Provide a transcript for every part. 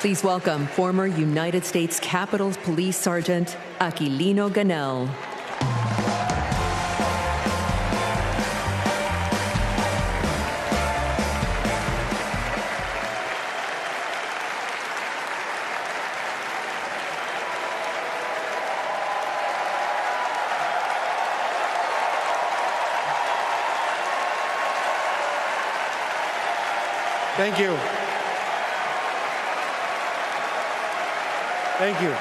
Please welcome former United States Capitol Police Sergeant Aquilino Gonell. Thank you. Thank you.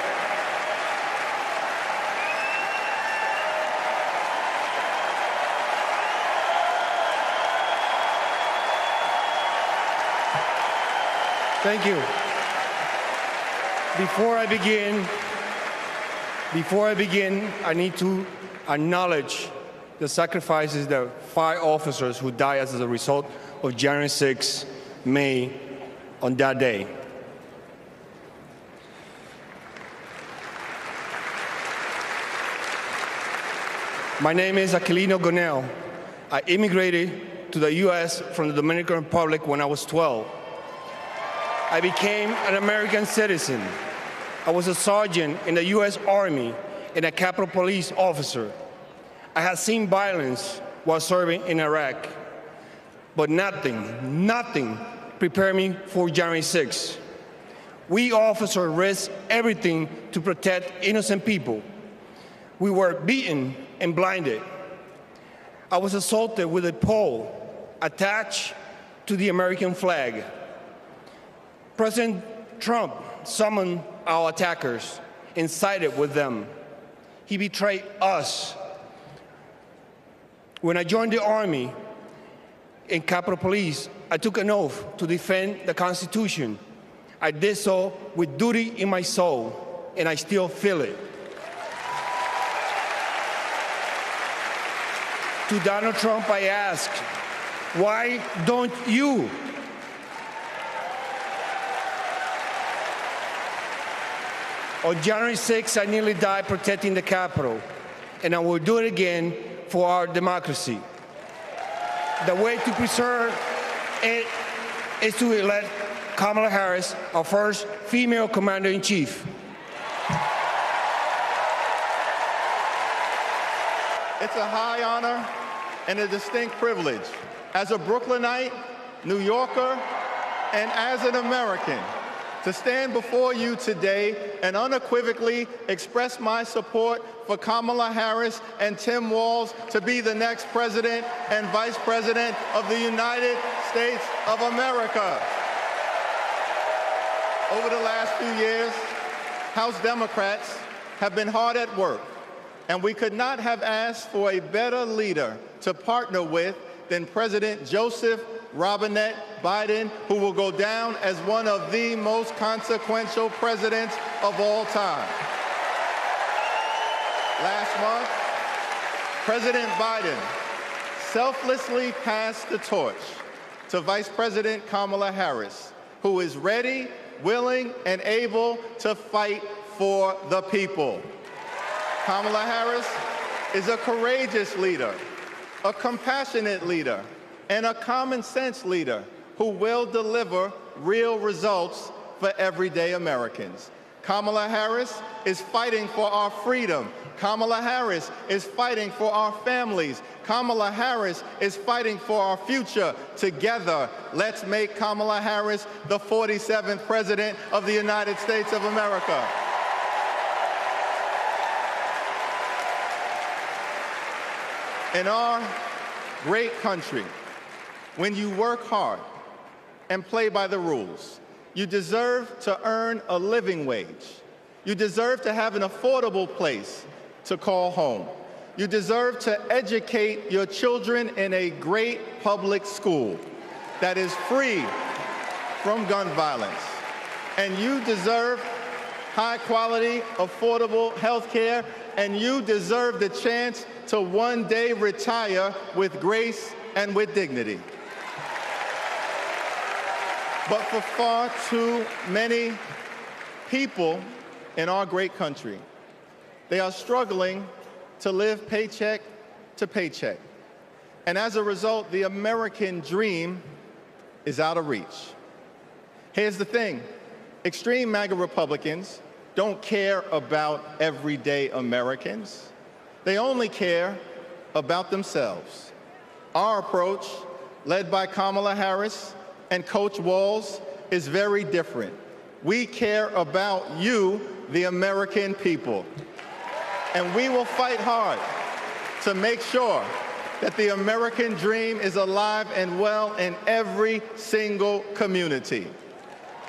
Thank you. Before I begin, I need to acknowledge the sacrifices that 5 officers who died as a result of January 6th made on that day. My name is Aquilino Gonell. I immigrated to the U.S. from the Dominican Republic when I was 12. I became an American citizen. I was a sergeant in the U.S. Army and a Capitol Police officer. I had seen violence while serving in Iraq, but nothing prepared me for January 6th. We officers risked everything to protect innocent people. We were beaten and blinded. I was assaulted with a pole attached to the American flag. President Trump summoned our attackers and sided with them. He betrayed us. When I joined the Army and Capitol Police, I took an oath to defend the Constitution. I did so with duty in my soul, and I still feel it. To Donald Trump, I ask, why don't you? On January 6th, I nearly died protecting the Capitol, and I will do it again for our democracy. The way to preserve it is to elect Kamala Harris, our first female commander-in-chief. It's a high honor and a distinct privilege as a Brooklynite, New Yorker, and as an American to stand before you today and unequivocally express my support for Kamala Harris and Tim Walz to be the next president and vice president of the United States of America. Over the last few years, House Democrats have been hard at work, and we could not have asked for a better leader to partner with than President Joseph Robinette Biden, who will go down as one of the most consequential presidents of all time. Last month, President Biden selflessly passed the torch to Vice President Kamala Harris, who is ready, willing, and able to fight for the people. Kamala Harris is a courageous leader, a compassionate leader, and a common-sense leader who will deliver real results for everyday Americans. Kamala Harris is fighting for our freedom. Kamala Harris is fighting for our families. Kamala Harris is fighting for our future. Together, let's make Kamala Harris the 47th President of the United States of America. In our great country, when you work hard and play by the rules, you deserve to earn a living wage. You deserve to have an affordable place to call home. You deserve to educate your children in a great public school that is free from gun violence. And you deserve high-quality, affordable health care, and you deserve the chance to one day retire with grace and with dignity. But for far too many people in our great country, they are struggling to live paycheck to paycheck. And as a result, the American dream is out of reach. Here's the thing. Extreme MAGA Republicans don't care about everyday Americans. They only care about themselves. Our approach, led by Kamala Harris and Coach Walz, is very different. We care about you, the American people. And we will fight hard to make sure that the American dream is alive and well in every single community.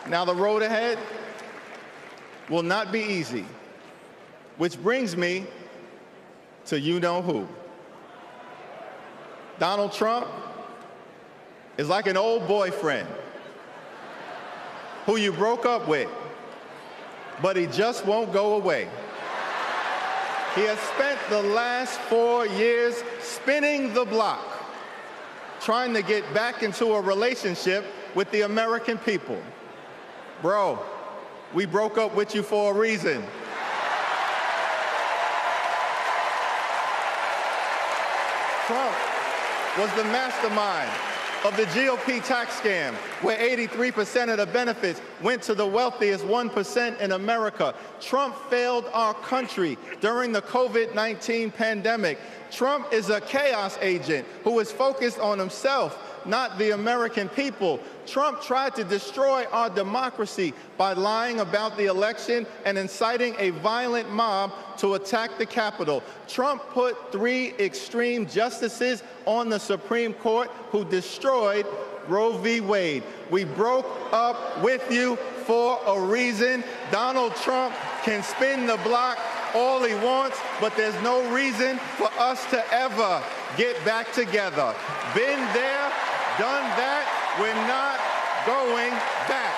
Now, the road ahead will not be easy, which brings me to you-know-who. Donald Trump is like an old boyfriend who you broke up with, but he just won't go away. He has spent the last 4 years spinning the block, trying to get back into a relationship with the American people. Bro, we broke up with you for a reason. Trump was the mastermind of the GOP tax scam, where 83% of the benefits went to the wealthiest 1% in America. Trump failed our country during the COVID-19 pandemic. Trump is a chaos agent who is focused on himself, not the American people. Trump tried to destroy our democracy by lying about the election and inciting a violent mob to attack the Capitol. Trump put 3 extreme justices on the Supreme Court who destroyed Roe v. Wade. We broke up with you for a reason. Donald Trump can spin the block all he wants, but there's no reason for us to ever get back together. Been there, done that. We're not going back.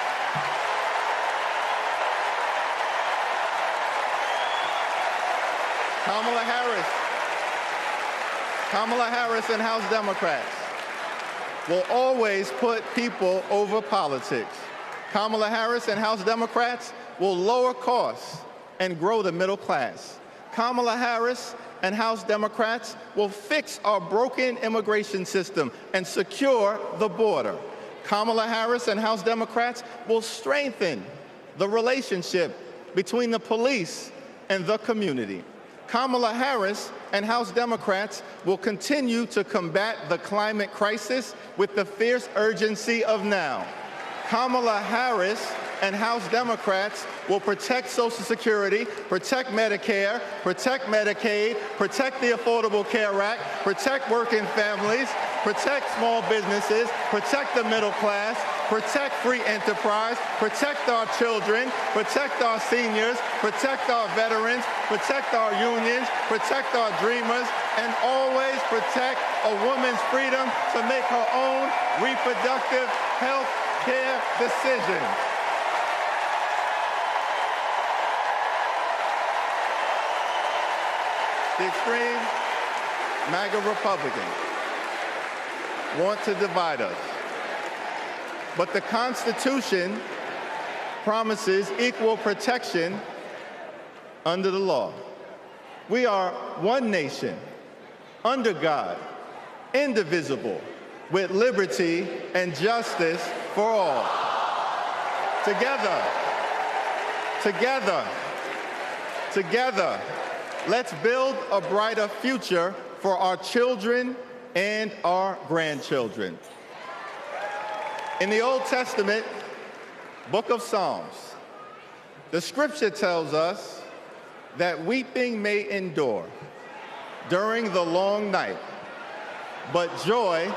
Kamala Harris and House Democrats will always put people over politics. Kamala Harris and House Democrats will lower costs and grow the middle class. Kamala Harris and House Democrats will fix our broken immigration system and secure the border. Kamala Harris and House Democrats will strengthen the relationship between the police and the community. Kamala Harris and House Democrats will continue to combat the climate crisis with the fierce urgency of now. Kamala Harris and House Democrats will protect Social Security, protect Medicare, protect Medicaid, protect the Affordable Care Act, protect working families, protect small businesses, protect the middle class, protect free enterprise, protect our children, protect our seniors, protect our veterans, protect our unions, protect our dreamers, and always protect a woman's freedom to make her own reproductive health care decisions. The extreme MAGA Republicans want to divide us. But the Constitution promises equal protection under the law. We are one nation, under God, indivisible, with liberty and justice for all. Together, let's build a brighter future for our children and our grandchildren. In the Old Testament, book of Psalms, the scripture tells us that weeping may endure during the long night, but joy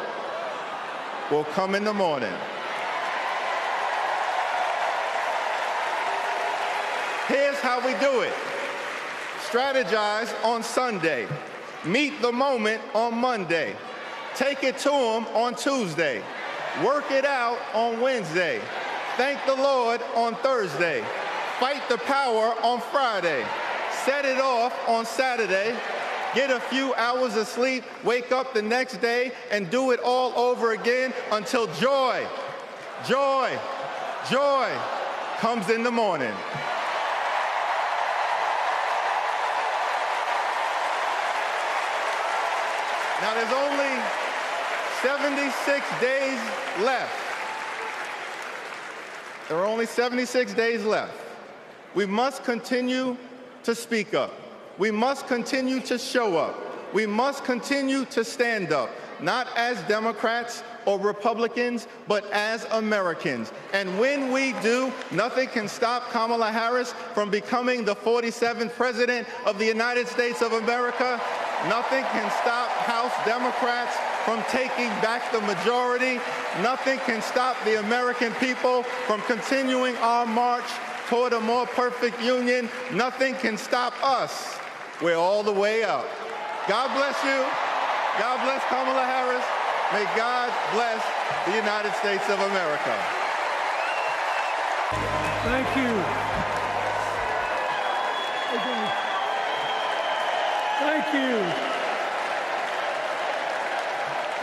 will come in the morning. Here's how we do it. Strategize on Sunday. Meet the moment on Monday. Take it to them on Tuesday. Work it out on Wednesday. Thank the Lord on Thursday. Fight the power on Friday. Set it off on Saturday. Get a few hours of sleep, wake up the next day, and do it all over again until joy comes in the morning. Now, there's only 76 days left There are only 76 days left. We must continue to speak up. We must continue to show up. We must continue to stand up, not as Democrats or Republicans, but as Americans. And when we do, nothing can stop Kamala Harris from becoming the 47th President of the United States of America. Nothing can stop House Democrats from taking back the majority. Nothing can stop the American people from continuing our march toward a more perfect union. Nothing can stop us. We're all the way up. God bless you. God bless Kamala Harris. May God bless the United States of America. Thank you. Okay. Thank you.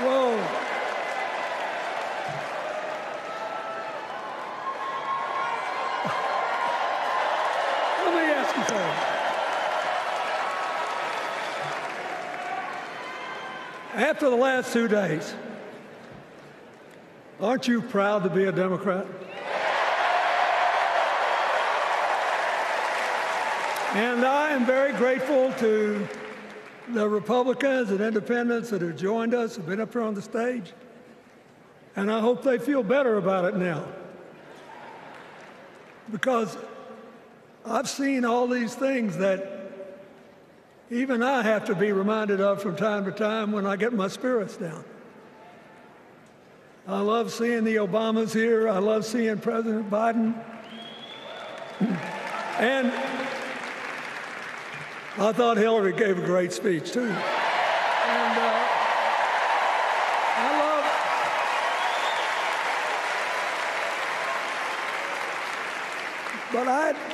Whoa. Let me ask you something. After the last 2 days, aren't you proud to be a Democrat? And I am very grateful to the Republicans and independents that have joined us, have been up here on the stage, and I hope they feel better about it now. Because I've seen all these things that even I have to be reminded of from time to time when I get my spirits down. I love seeing the Obamas here. I love seeing President Biden. And I thought Hillary gave a great speech, too. And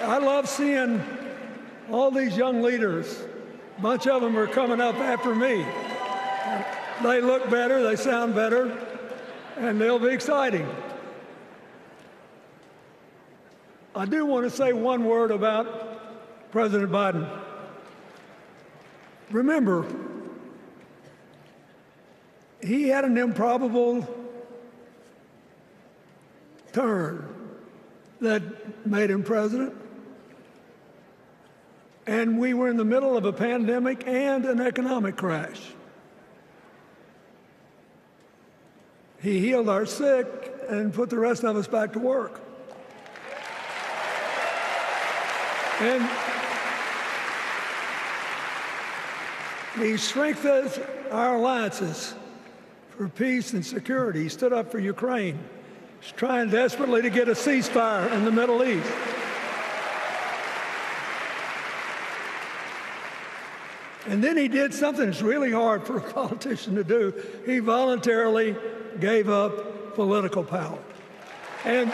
I love seeing all these young leaders. A bunch of them are coming up after me. They look better, they sound better, and they'll be exciting. I do want to say one word about President Biden. Remember, he had an improbable turn that made him president. And we were in the middle of a pandemic and an economic crash. He healed our sick and put the rest of us back to work. And he strengthened our alliances for peace and security. He stood up for Ukraine. He's trying desperately to get a ceasefire in the Middle East. And then he did something that's really hard for a politician to do. He voluntarily gave up political power. And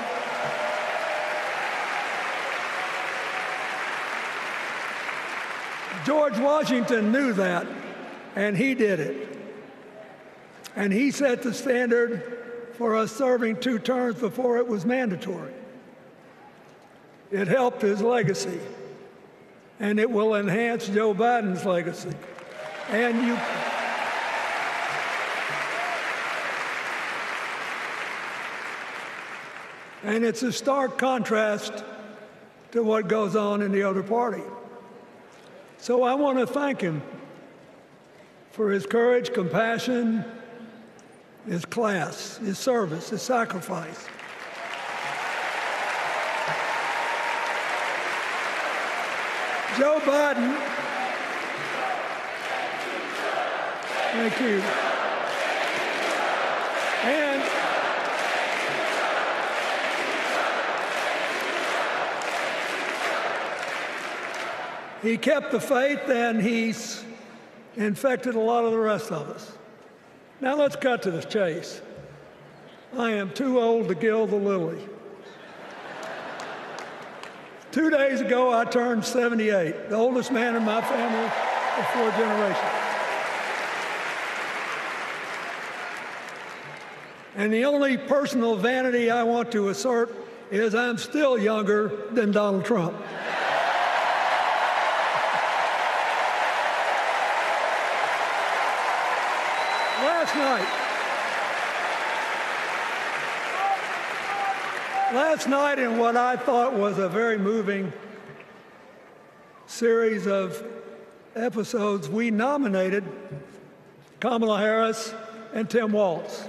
George Washington knew that, and he did it. And he set the standard for us serving 2 terms before it was mandatory. It helped his legacy. And it will enhance Joe Biden's legacy. And it's a stark contrast to what goes on in the other party. So I want to thank him for his courage, compassion, his class, his service, his sacrifice. Joe Biden, thank you. And he kept the faith, and he's infected a lot of the rest of us. Now let's cut to the chase. I am too old to gild the lily. 2 days ago, I turned 78, the oldest man in my family of 4 generations. And the only personal vanity I want to assert is I'm still younger than Donald Trump. Last night, in what I thought was a very moving series of episodes, we nominated Kamala Harris and Tim Walz.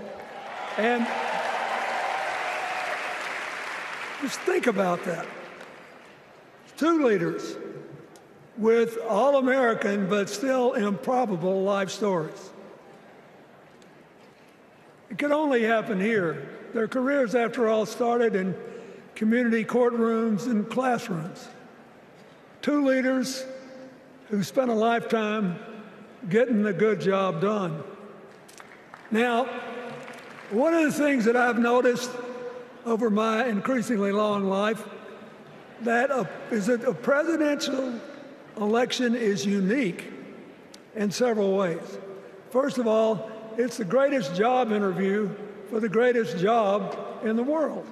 And just think about that. Two leaders with all-American but still improbable life stories. It could only happen here. Their careers, after all, started in community courtrooms and classrooms. Two leaders who spent a lifetime getting the good job done. Now, one of the things that I've noticed over my increasingly long life is that a presidential election is unique in several ways. First of all, it's the greatest job interview for the greatest job in the world.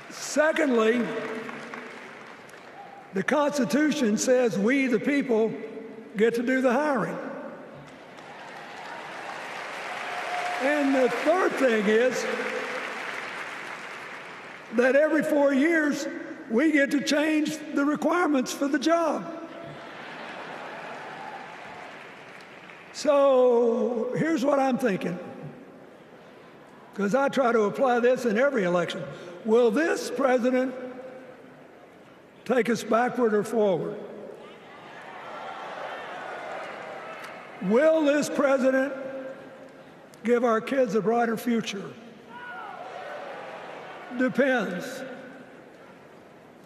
Secondly, the Constitution says we, the people, get to do the hiring. And the third thing is that every 4 years, we get to change the requirements for the job. So here's what I'm thinking, because I try to apply this in every election. Will this president take us backward or forward? Will this president give our kids a brighter future? Depends.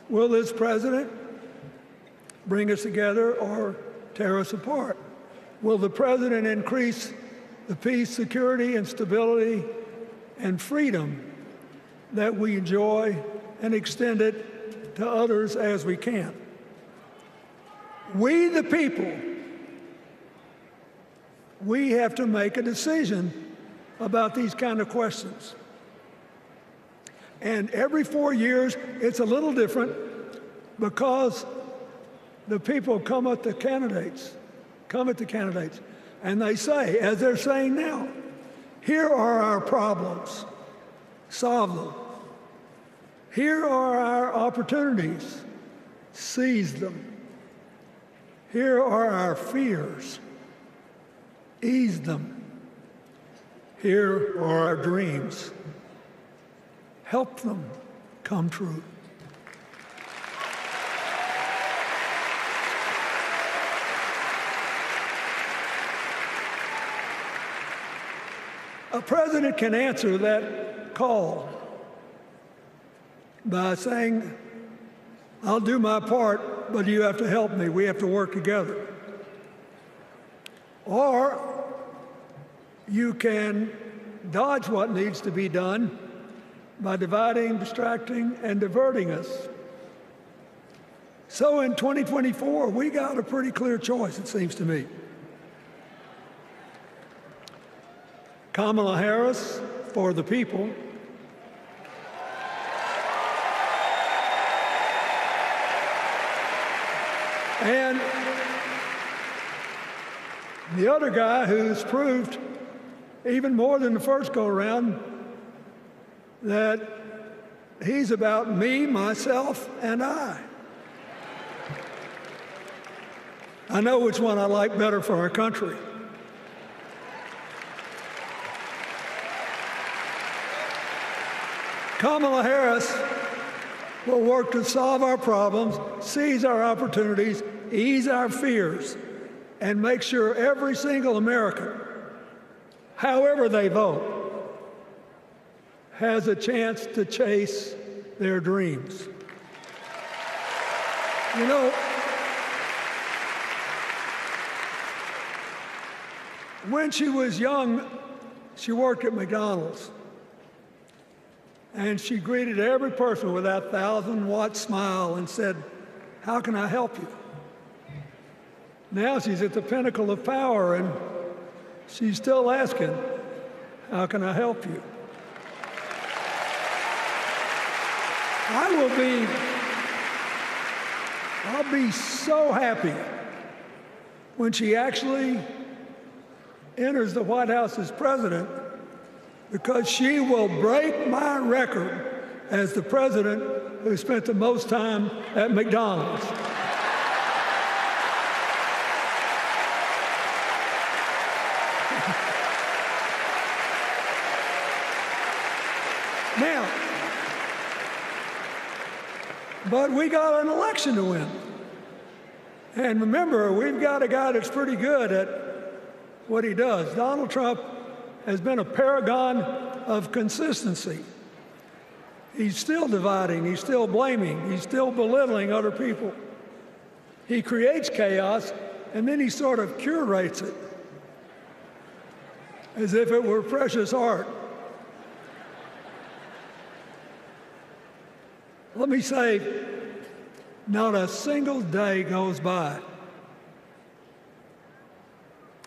Will this president bring us together or tear us apart? Will the president increase the peace, security, and stability and freedom that we enjoy and extend it to others as we can? We, the people, we have to make a decision about these kind of questions. And every 4 years, it's a little different because the people come at the candidates, and they say, as they're saying now, here are our problems, solve them. Here are our opportunities, seize them. Here are our fears, ease them. Here are our dreams, help them come true. A president can answer that call by saying, I'll do my part, but you have to help me. We have to work together. Or you can dodge what needs to be done by dividing, distracting, and diverting us. So in 2024, we got a pretty clear choice, it seems to me. Kamala Harris for the people, and the other guy who's proved even more than the first go-around that he's about me, myself, and I. I know which one I like better for our country. Kamala Harris will work to solve our problems, seize our opportunities, ease our fears, and make sure every single American, however they vote, has a chance to chase their dreams. You know, when she was young, she worked at McDonald's. And she greeted every person with that 1,000-watt smile and said, "How can I help you?" Now she's at the pinnacle of power, and she's still asking, "How can I help you?" I'll be so happy when she actually enters the White House as president because she will break my record as the president who spent the most time at McDonald's. Now, but we got an election to win. And remember, we've got a guy that's pretty good at what he does. Donald Trump has been a paragon of consistency. He's still dividing, he's still blaming, he's still belittling other people. He creates chaos, and then he sort of curates it as if it were precious art. Let me say, not a single day goes by,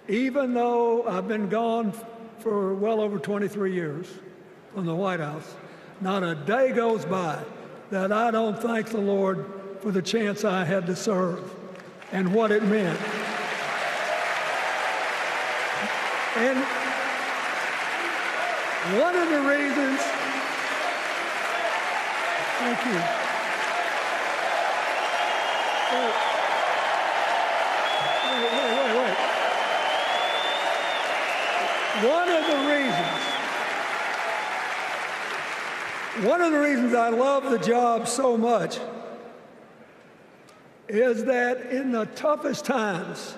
even though I've been gone for well over 23 years from the White House, not a day goes by that I don't thank the Lord for the chance I had to serve and what it meant. And one of the reasons, thank you. Wait. One of the reasons I love the job so much is that in the toughest times,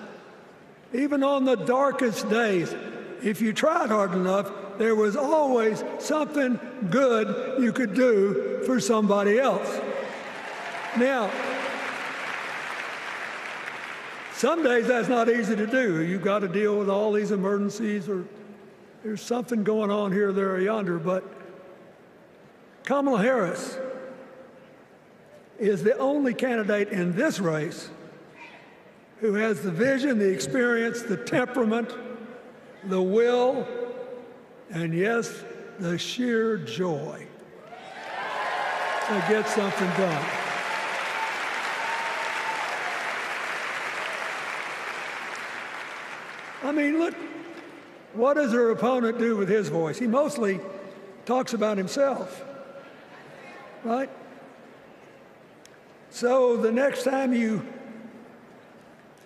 even on the darkest days, if you tried hard enough, there was always something good you could do for somebody else. Now, some days that's not easy to do. You've got to deal with all these emergencies, or there's something going on here, there, or yonder. But Kamala Harris is the only candidate in this race who has the vision, the experience, the temperament, the will, and yes, the sheer joy to get something done. I mean, look, what does her opponent do with his voice? He mostly talks about himself, right? So the next time you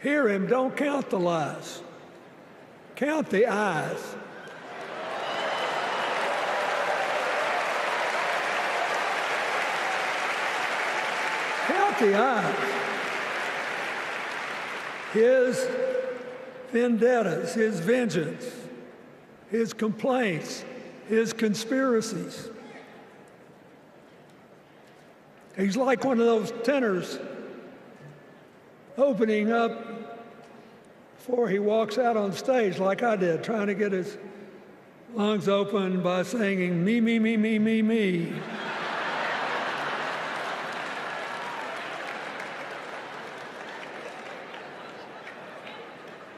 hear him, don't count the lies. Count the eyes. Count the eyes. His vendettas, his vengeance, his complaints, his conspiracies. He's like one of those tenors opening up before he walks out on stage, like I did, trying to get his lungs open by singing, me, me, me, me, me, me.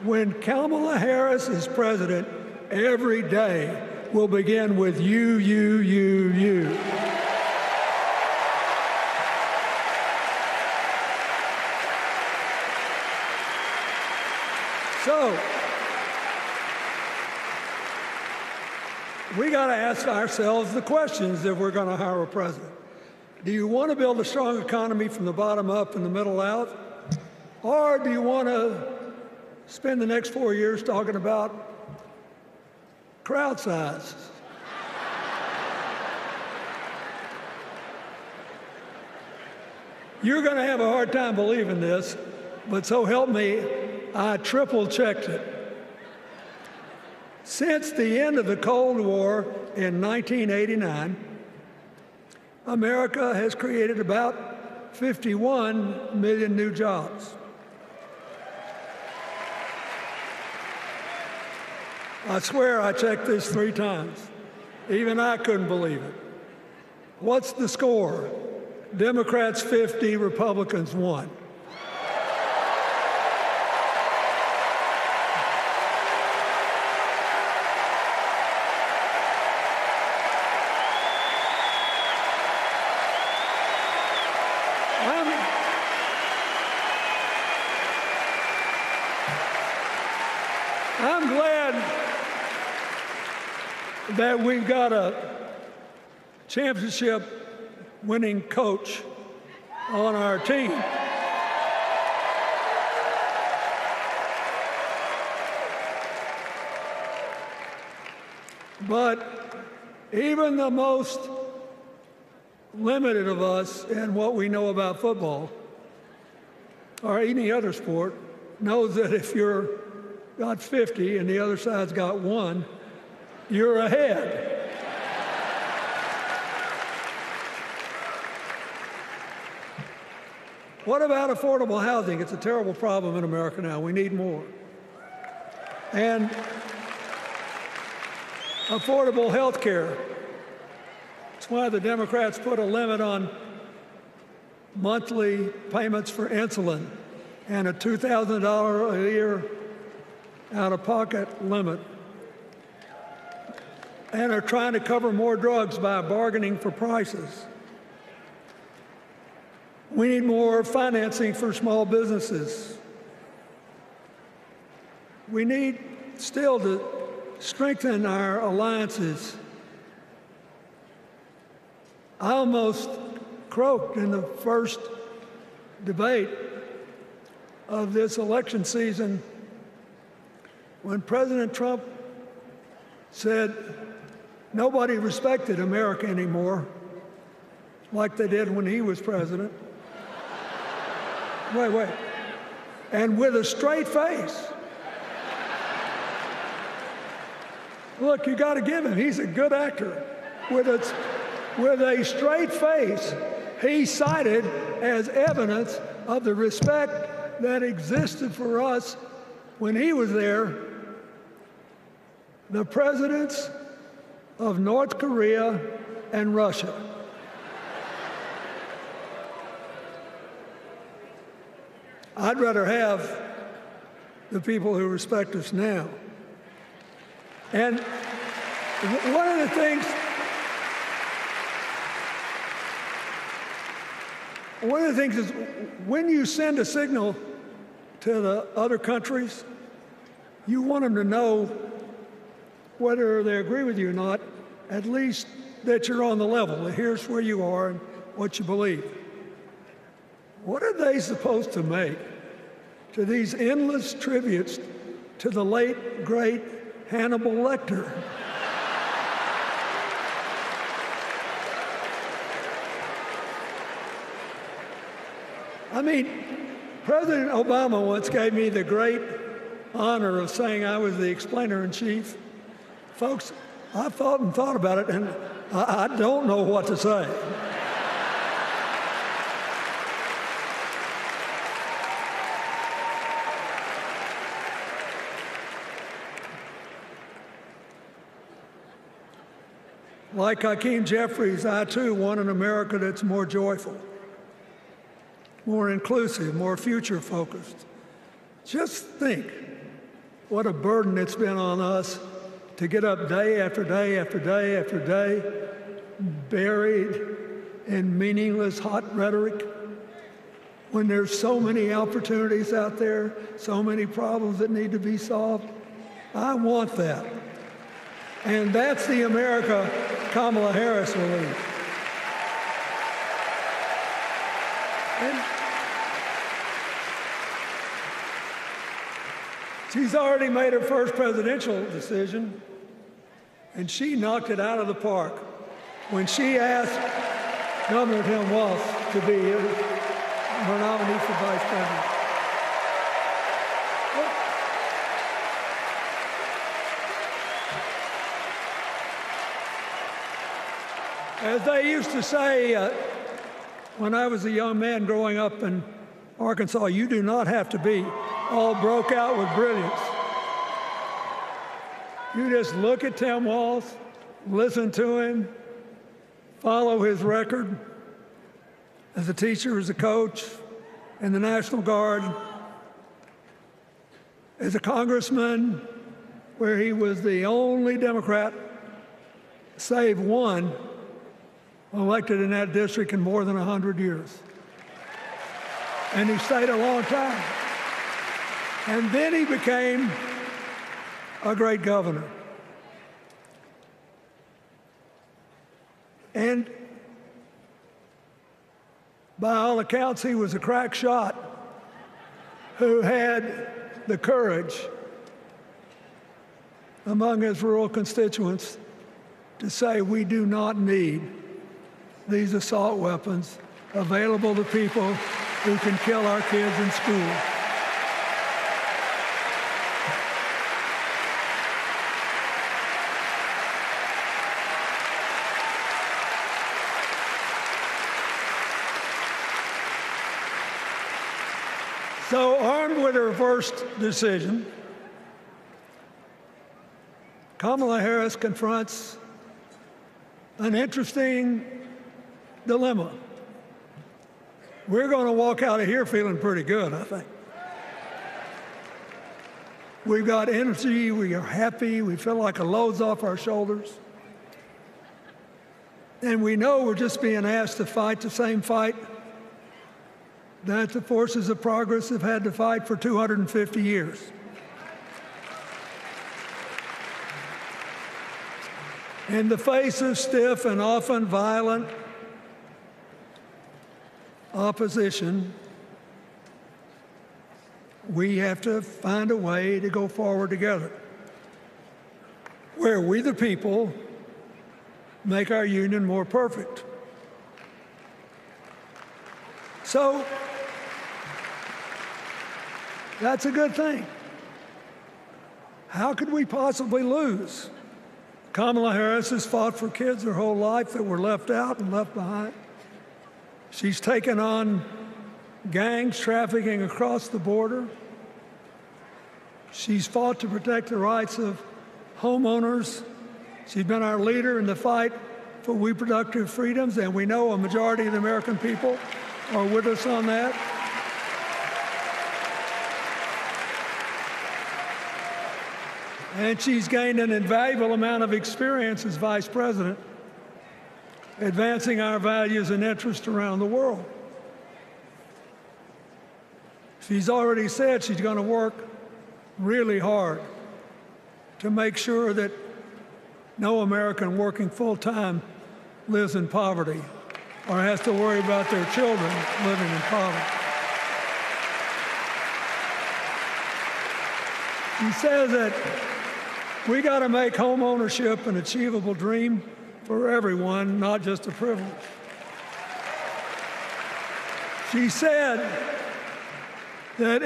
When Kamala Harris is president, every day will begin with you, you, you, you. So, we got to ask ourselves the questions if we're going to hire a president. Do you want to build a strong economy from the bottom up and the middle out? Or do you want to spend the next 4 years talking about crowd size? You're going to have a hard time believing this, but so help me, I triple-checked it. Since the end of the Cold War in 1989, America has created about 51 million new jobs. I swear I checked this 3 times. Even I couldn't believe it. What's the score? Democrats 50, Republicans 1. that we've got a championship-winning coach on our team. But even the most limited of us in what we know about football or any other sport knows that if you're got 50 and the other side's got 1, you're ahead. What about affordable housing? It's a terrible problem in America now. We need more. And affordable health care. That's why the Democrats put a limit on monthly payments for insulin and a $2,000 a year out-of-pocket limit. And are trying to cover more drugs by bargaining for prices. We need more financing for small businesses. We need still to strengthen our alliances. I almost croaked in the first debate of this election season when President Trump said nobody respected America anymore like they did when he was president. Wait. And with a straight face. Look, you got to give him. He's a good actor. With a straight face, he cited as evidence of the respect that existed for us when he was there the presidents of North Korea and Russia. I'd rather have the people who respect us now. And one of the things is when you send a signal to the other countries, you want them to know whether they agree with you or not, at least that you're on the level. Here's where you are and what you believe. What are they supposed to make to these endless tributes to the late, great Hannibal Lecter? I mean, President Obama once gave me the great honor of saying I was the explainer-in-chief. Folks, I thought and thought about it, and I don't know what to say. Like Hakeem Jeffries, I too want an America that's more joyful, more inclusive, more future-focused. Just think what a burden it's been on us to get up day after day after day after day, buried in meaningless hot rhetoric, when there's so many opportunities out there, so many problems that need to be solved. I want that. And that's the America Kamala Harris will lead. And she's already made her first presidential decision, and she knocked it out of the park when she asked Governor Tim Walz to be her nominee for vice president. As they used to say when I was a young man growing up in Arkansas, you do not have to be all broke out with brilliance. You just look at Tim Walz, listen to him, follow his record as a teacher, as a coach, in the National Guard, as a congressman, where he was the only Democrat, save one, elected in that district in more than 100 years. And he stayed a long time. And then he became a great governor. And by all accounts, he was a crack shot who had the courage among his rural constituents to say, we do not need these assault weapons available to people who can kill our kids in school. So, armed with her first decision, Kamala Harris confronts an interesting dilemma. We're going to walk out of here feeling pretty good, I think. We've got energy, we are happy, we feel like a load's off our shoulders. And we know we're just being asked to fight the same fight that the forces of progress have had to fight for 250 years. In the face of stiff and often violent opposition, we have to find a way to go forward together, where we, the people, make our union more perfect. So, that's a good thing. How could we possibly lose? Kamala Harris has fought for kids her whole life that were left out and left behind. She's taken on gangs trafficking across the border. She's fought to protect the rights of homeowners. She's been our leader in the fight for reproductive freedoms, and we know a majority of the American people are with us on that. And she's gained an invaluable amount of experience as vice president, advancing our values and interests around the world. She's already said she's going to work really hard to make sure that no American working full-time lives in poverty or has to worry about their children living in poverty. She says that we got to make home ownership an achievable dream for everyone, not just a privilege. She said that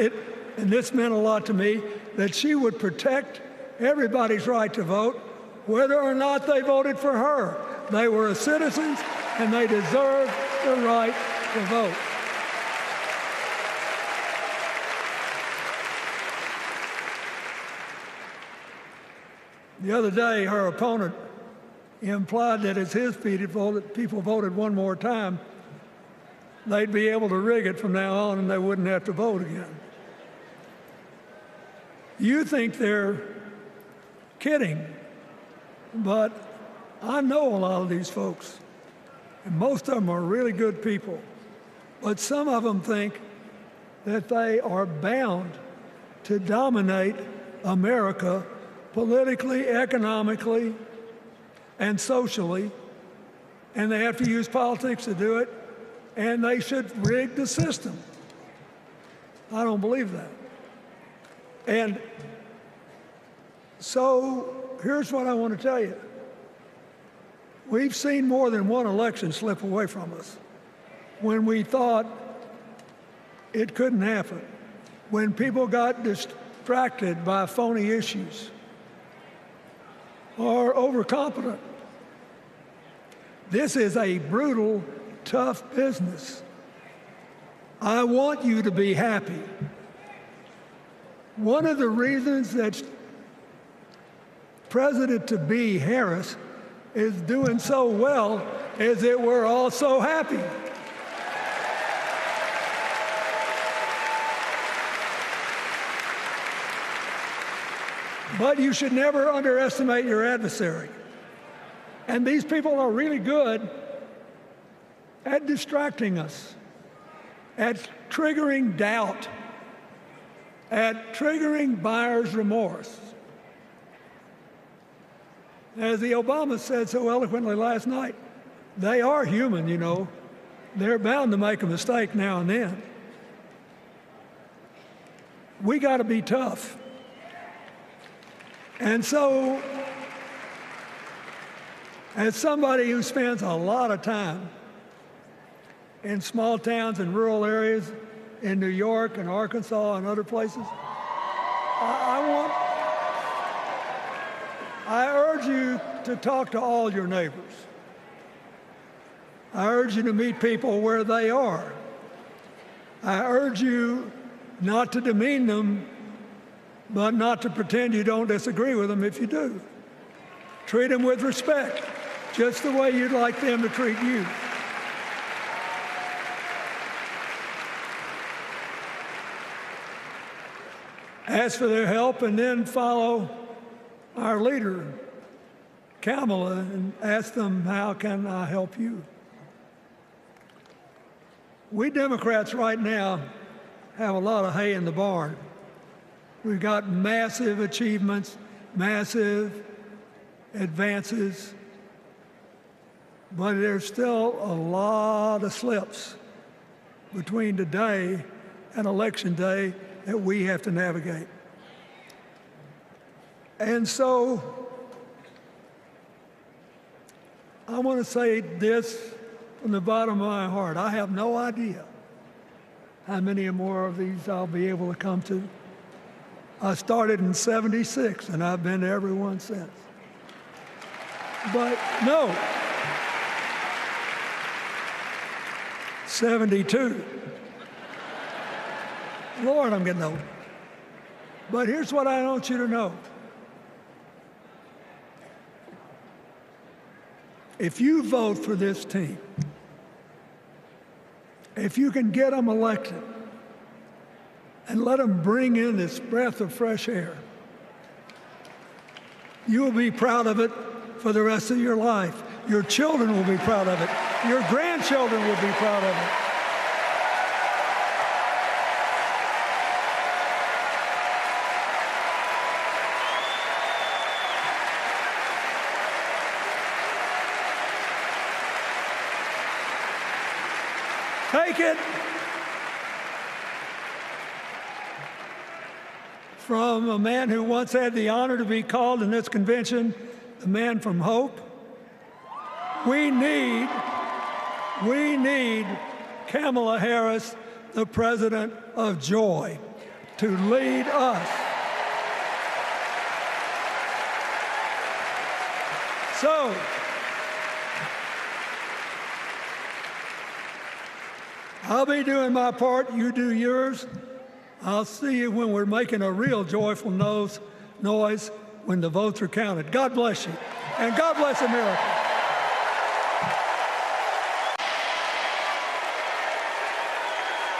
and this meant a lot to me, that she would protect everybody's right to vote, whether or not they voted for her. They were citizens and they deserved the right to vote. The other day, her opponent implied that as his people voted one more time, they'd be able to rig it from now on and they wouldn't have to vote again. You think they're kidding, but I know a lot of these folks, and most of them are really good people, but some of them think that they are bound to dominate America politically, economically, and socially, and they have to use politics to do it, and they should rig the system. I don't believe that. And so here's what I want to tell you. We've seen more than one election slip away from us when we thought it couldn't happen, when people got distracted by phony issues or overconfident. This is a brutal, tough business. I want you to be happy. One of the reasons that President-to-be Harris is doing so well is that we're all so happy. But you should never underestimate your adversary. And these people are really good at distracting us, at triggering doubt, at triggering buyer's remorse. As the Obama said so eloquently last night, they are human, you know. They're bound to make a mistake now and then. We got to be tough. And so, as somebody who spends a lot of time in small towns and rural areas in New York and Arkansas and other places, I urge you to talk to all your neighbors. I urge you to meet people where they are. I urge you not to demean them, but not to pretend you don't disagree with them if you do. Treat them with respect, just the way you'd like them to treat you. Ask for their help and then follow our leader, Kamala, and ask them, how can I help you? We Democrats right now have a lot of hay in the barn. We've got massive achievements, massive advances, but there's still a lot of slips between today and Election Day that we have to navigate. And so I want to say this from the bottom of my heart. I have no idea how many more of these I'll be able to come to. I started in '76, and I've been to every one since. But no, 72. Lord, I'm getting old. But here's what I want you to know. If you vote for this team, if you can get them elected and let them bring in this breath of fresh air, you will be proud of it for the rest of your life. Your children will be proud of it. Your grandchildren will be proud of it. Take it from a man who once had the honor to be called in this convention the man from hope. We need Kamala Harris, the president of joy, to lead us. So, I'll be doing my part, you do yours. I'll see you when we're making a real joyful noise when the votes are counted. God bless you, and God bless America.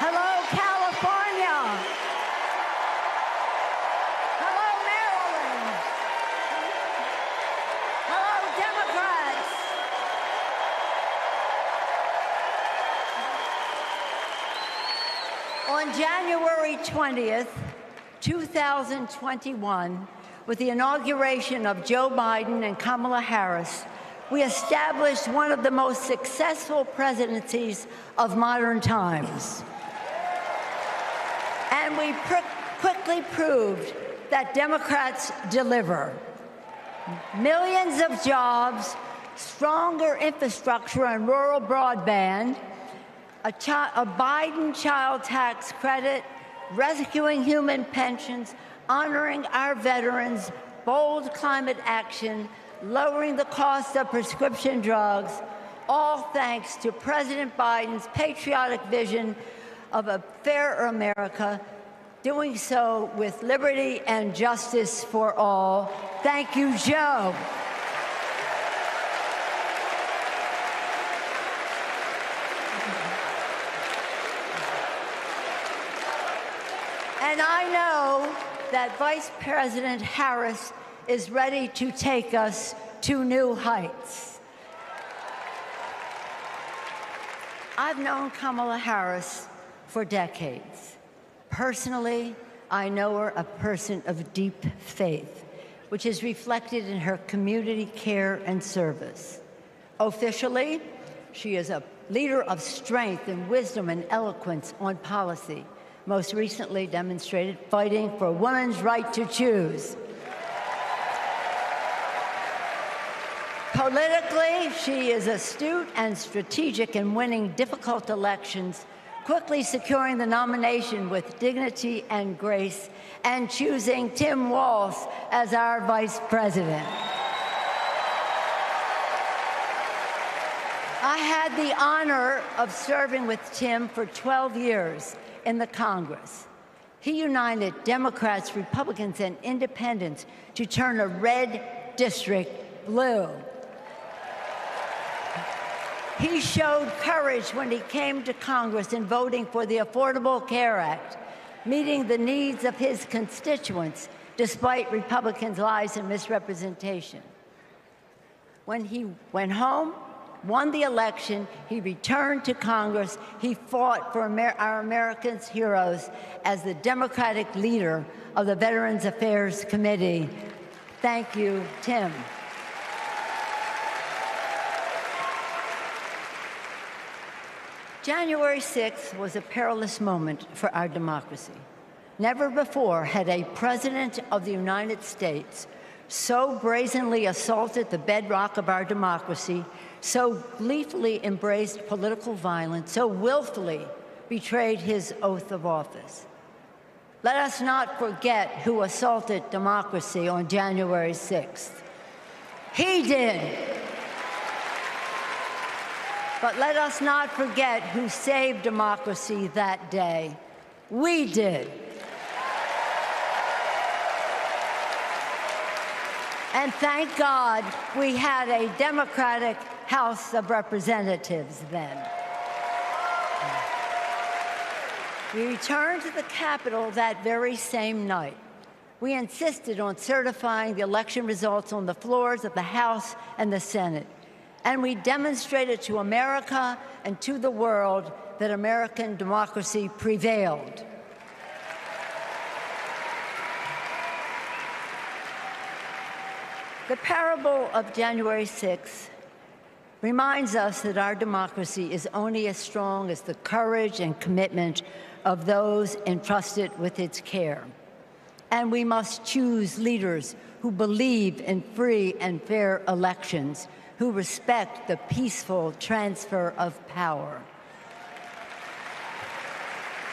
Hello, California. Hello, Maryland. Hello, Democrats. On January 20th, 2021, with the inauguration of Joe Biden and Kamala Harris, we established one of the most successful presidencies of modern times. And we quickly proved that Democrats deliver. Millions of jobs, stronger infrastructure and rural broadband, a Biden child tax credit, rescuing human pensions, honoring our veterans, bold climate action, lowering the cost of prescription drugs, all thanks to President Biden's patriotic vision of a fairer America, doing so with liberty and justice for all. Thank you, Joe. And I know that Vice President Harris is ready to take us to new heights. I've known Kamala Harris for decades. Personally, I know her a person of deep faith, which is reflected in her community care and service. Officially, She is a leader of strength and wisdom and eloquence on policy, most recently demonstrated fighting for women's right to choose. Politically, she is astute and strategic in winning difficult elections, quickly securing the nomination with dignity and grace, and choosing Tim Walz as our vice president. I had the honor of serving with Tim for 12 years in the Congress. He united Democrats, Republicans, and independents to turn a red district blue. He showed courage when he came to Congress in voting for the Affordable Care Act, meeting the needs of his constituents despite Republicans' lies and misrepresentation. When he went home, won the election, he returned to Congress. He fought for our Americans' heroes as the Democratic leader of the Veterans Affairs Committee. Thank you, Tim. January 6th was a perilous moment for our democracy. Never before had a president of the United States so brazenly assaulted the bedrock of our democracy, so gleefully embraced political violence, so willfully betrayed his oath of office. Let us not forget who assaulted democracy on January 6th. He did. But let us not forget who saved democracy that day. We did. And thank God we had a Democratic House of Representatives then. We returned to the Capitol that very same night. We insisted on certifying the election results on the floors of the House and the Senate. And we demonstrated to America and to the world that American democracy prevailed. The parable of January 6th reminds us that our democracy is only as strong as the courage and commitment of those entrusted with its care. And we must choose leaders who believe in free and fair elections, who respect the peaceful transfer of power.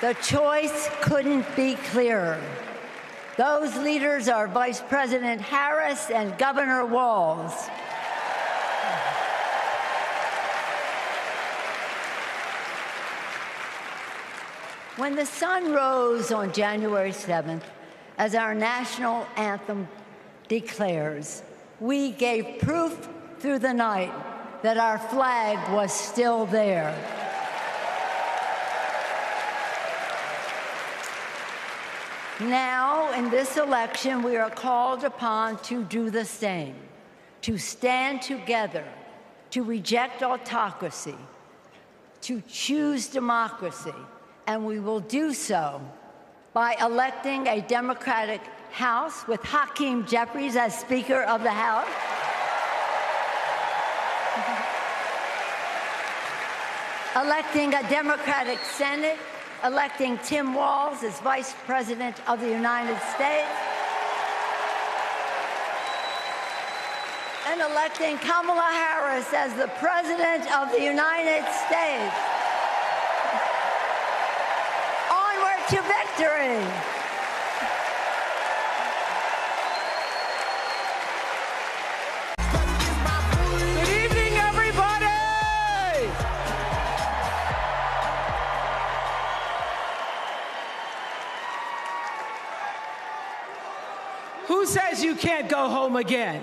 The choice couldn't be clearer. Those leaders are Vice President Harris and Governor Walz. When the sun rose on January 7th, as our national anthem declares, we gave proof through the night that our flag was still there. Now, in this election, we are called upon to do the same, to stand together, to reject autocracy, to choose democracy, and we will do so by electing a Democratic House with Hakeem Jeffries as Speaker of the House, electing a Democratic Senate, electing Tim Walz as Vice President of the United States, and electing Kamala Harris as the President of the United States. Onward to victory! Who says you can't go home again?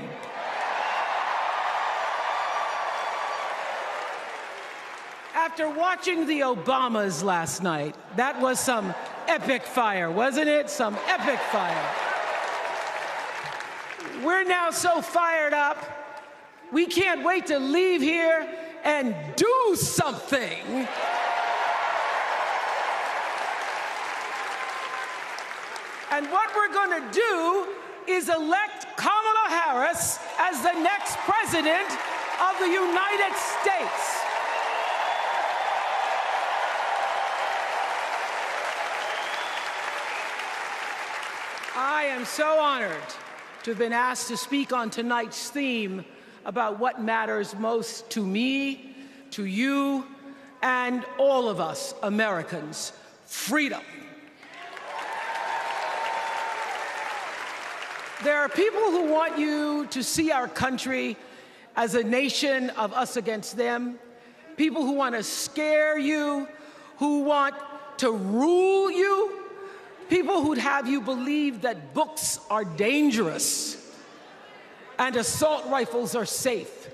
After watching the Obamas last night, that was some epic fire, wasn't it? Some epic fire. We're now so fired up, we can't wait to leave here and do something. And what we're going to do is elect Kamala Harris as the next president of the United States. I am so honored to have been asked to speak on tonight's theme about what matters most to me, to you, and all of us Americans: freedom. There are people who want you to see our country as a nation of us against them, people who want to scare you, who want to rule you, people who'd have you believe that books are dangerous and assault rifles are safe,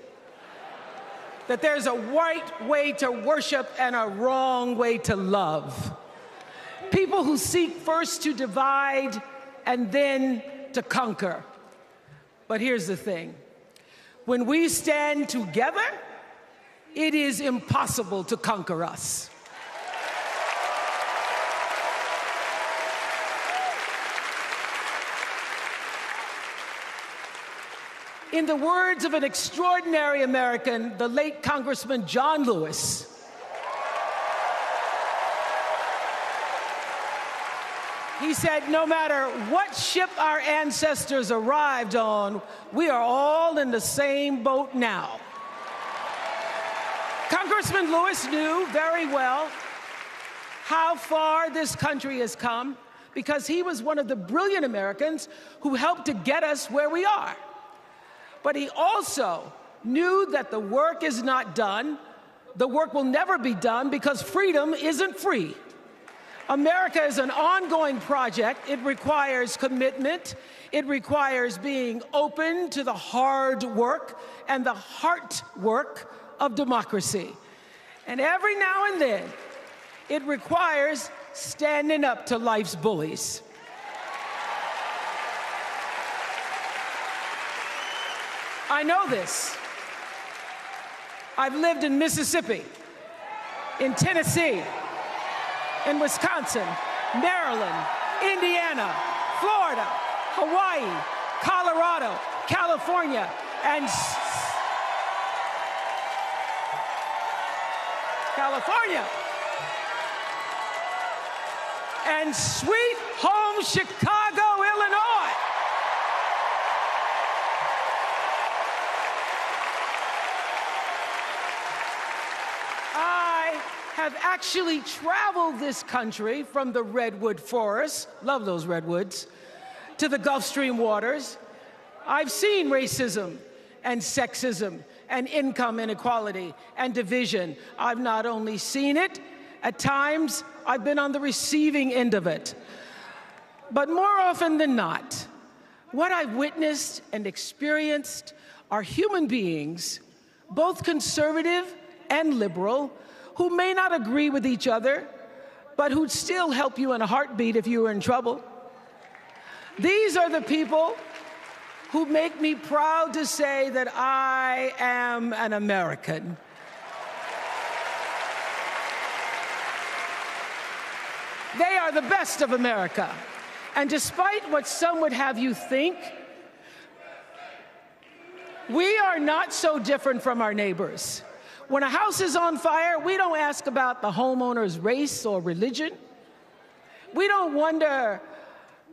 that there's a right way to worship and a wrong way to love, people who seek first to divide and then to conquer. But here's the thing. When we stand together, it is impossible to conquer us. In the words of an extraordinary American, the late Congressman John Lewis, he said, no matter what ship our ancestors arrived on, we are all in the same boat now. Congressman Lewis knew very well how far this country has come because he was one of the brilliant Americans who helped to get us where we are. But he also knew that the work is not done. The work will never be done because freedom isn't free. America is an ongoing project. It requires commitment. It requires being open to the hard work and the heart work of democracy. And every now and then, it requires standing up to life's bullies. I know this. I've lived in Mississippi, in Tennessee, in Wisconsin, Maryland, Indiana, Florida, Hawaii, Colorado, California, and sweet home Chicago, Illinois. Have actually traveled this country from the redwood forests, love those redwoods, to the Gulf Stream waters. I've seen racism and sexism and income inequality and division. I've not only seen it, at times I've been on the receiving end of it. But more often than not, what I've witnessed and experienced are human beings, both conservative and liberal, who may not agree with each other, but who'd still help you in a heartbeat if you were in trouble. These are the people who make me proud to say that I am an American. They are the best of America. And despite what some would have you think, we are not so different from our neighbors. When a house is on fire, we don't ask about the homeowner's race or religion. We don't wonder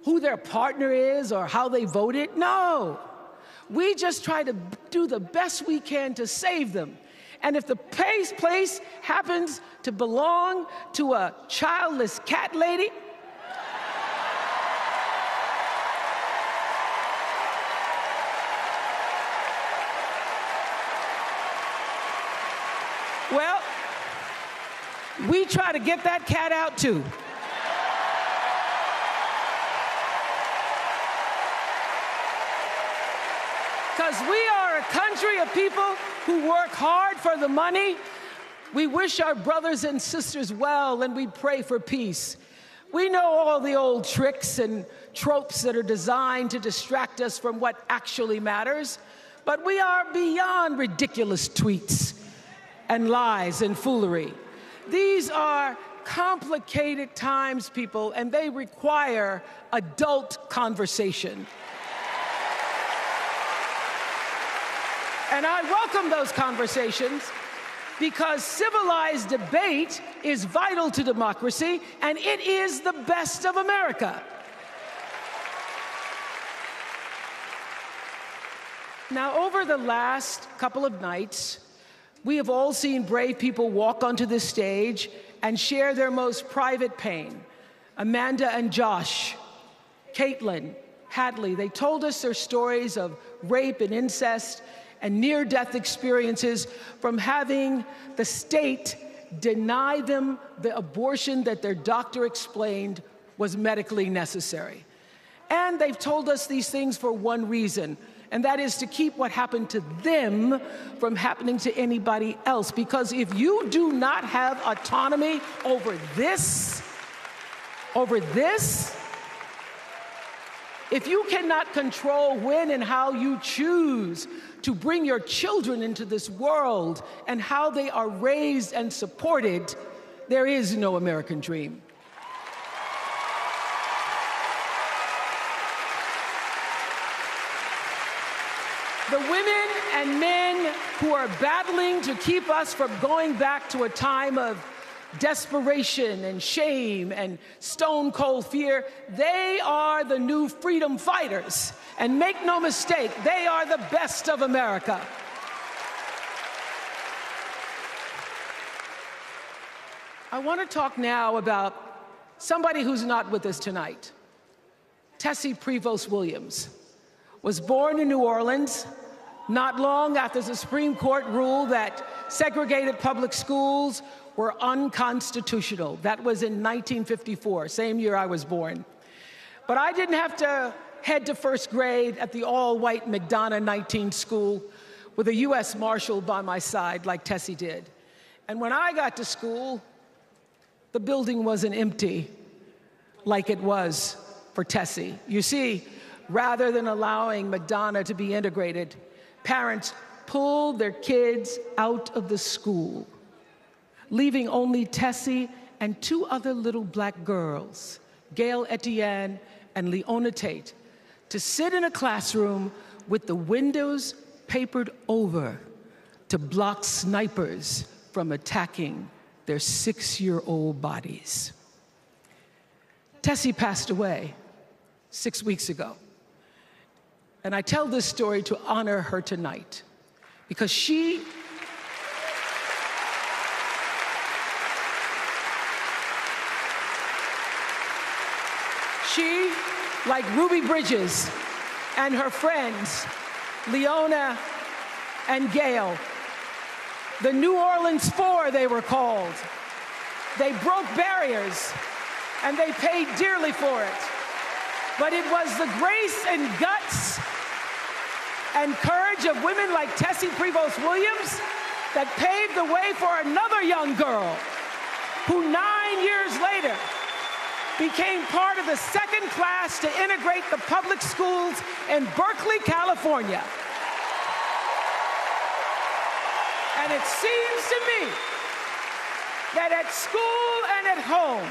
who their partner is or how they voted. No. We just try to do the best we can to save them. And if the place happens to belong to a childless cat lady, well, we try to get that cat out too. Because we are a country of people who work hard for the money. We wish our brothers and sisters well, and we pray for peace. We know all the old tricks and tropes that are designed to distract us from what actually matters, but we are beyond ridiculous tweets and lies and foolery. These are complicated times, people, and they require adult conversation. And I welcome those conversations because civilized debate is vital to democracy, and it is the best of America. Now, over the last couple of nights, we have all seen brave people walk onto this stage and share their most private pain. Amanda and Josh, Caitlin, Hadley, they told us their stories of rape and incest and near-death experiences from having the state deny them the abortion that their doctor explained was medically necessary. And they've told us these things for one reason, and that is to keep what happened to them from happening to anybody else. Because if you do not have autonomy over this, if you cannot control when and how you choose to bring your children into this world and how they are raised and supported, there is no American dream. The women and men who are battling to keep us from going back to a time of desperation and shame and stone cold fear, they are the new freedom fighters. And make no mistake, they are the best of America. I want to talk now about somebody who's not with us tonight. Tessie Prevost Williams was born in New Orleans not long after the Supreme Court ruled that segregated public schools were unconstitutional. That was in 1954, same year I was born. But I didn't have to head to first grade at the all-white McDonough 19 school with a U.S. Marshal by my side like Tessie did. And when I got to school, the building wasn't empty like it was for Tessie. You see, rather than allowing McDonough to be integrated, parents pulled their kids out of the school, leaving only Tessie and two other little black girls, Gail Etienne and Leona Tate, to sit in a classroom with the windows papered over to block snipers from attacking their 6-year-old bodies. Tessie passed away 6 weeks ago. And I tell this story to honor her tonight because she like Ruby Bridges and her friends, Leona and Gail, the New Orleans Four they were called. They broke barriers and they paid dearly for it. But it was the grace and guts and courage of women like Tessie Prevost Williams that paved the way for another young girl who 9 years later became part of the second class to integrate the public schools in Berkeley, California. And it seems to me that at school and at home,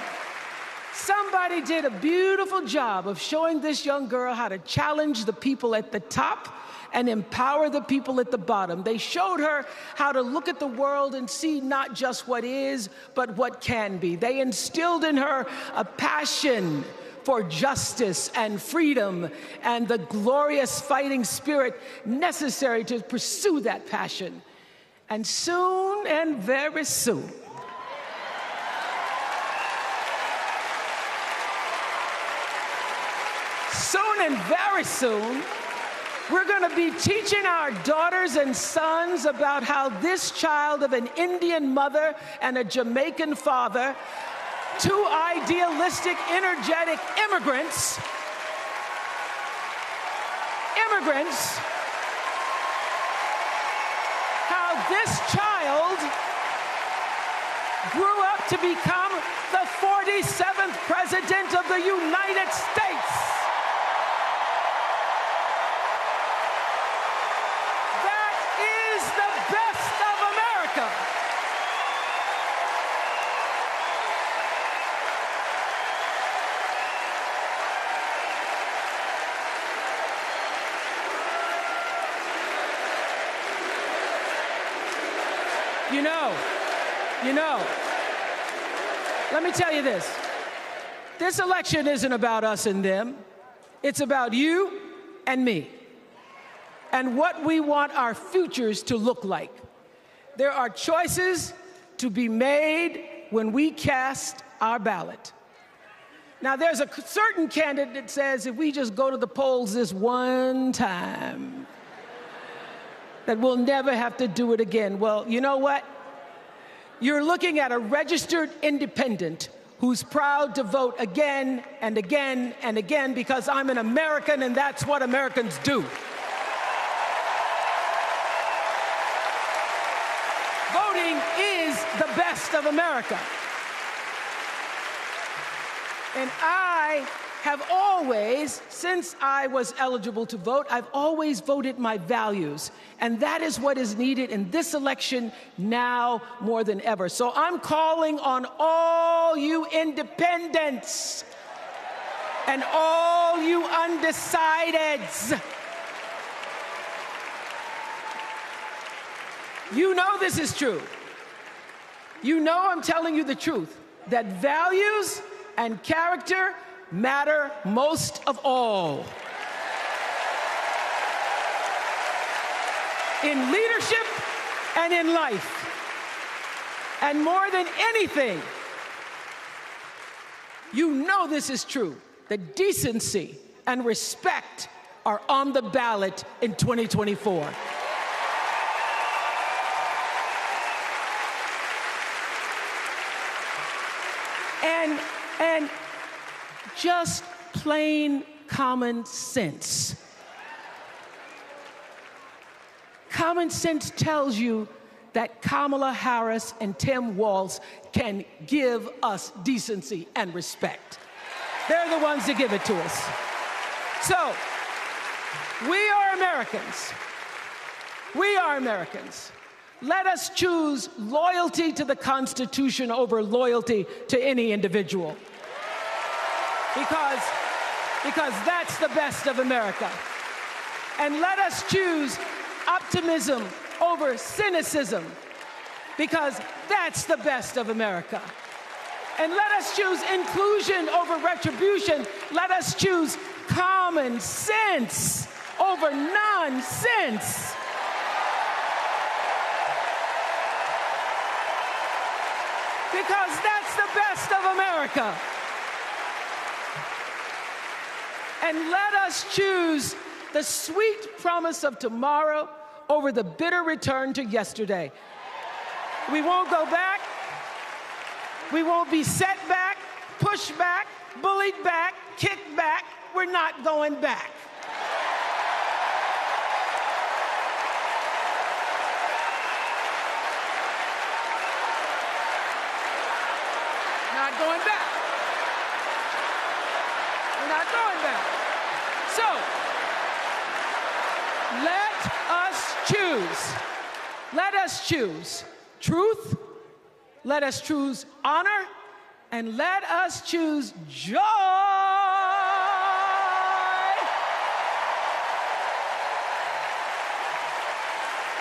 somebody did a beautiful job of showing this young girl how to challenge the people at the top and empower the people at the bottom. They showed her how to look at the world and see not just what is, but what can be. They instilled in her a passion for justice and freedom and the glorious fighting spirit necessary to pursue that passion. And soon, and very soon, and very soon, we're going to be teaching our daughters and sons about how this child of an Indian mother and a Jamaican father, two idealistic, energetic immigrants, how this child grew up to become the 47th president of the United States. You know, let me tell you this. This election isn't about us and them. It's about you and me. and what we want our futures to look like. There are choices to be made when we cast our ballot. Now, there's a certain candidate that says if we just go to the polls this one time, that we'll never have to do it again. Well, you know what? You're looking at a registered independent who's proud to vote again and again and again because I'm an American and that's what Americans do. Voting is the best of America. And I have always, since I was eligible to vote, I've always voted my values. And that is what is needed in this election now more than ever. So I'm calling on all you independents and all you undecideds. You know this is true. You know I'm telling you the truth, that values and character matter most of all. In leadership and in life. And more than anything, you know this is true, that decency and respect are on the ballot in 2024. And just plain common sense. Common sense tells you that Kamala Harris and Tim Walz can give us decency and respect. They're the ones that give it to us. So, we are Americans. We are Americans. Let us choose loyalty to the Constitution over loyalty to any individual. Because that's the best of America. And let us choose optimism over cynicism, because that's the best of America. And let us choose inclusion over retribution. Let us choose common sense over nonsense. Because that's the best of America. And let us choose the sweet promise of tomorrow over the bitter return to yesterday. We won't go back. We won't be set back, pushed back, bullied back, kicked back. We're not going back. Not going back. We're not going back. So, let us choose. Let us choose truth. Let us choose honor. And let us choose joy.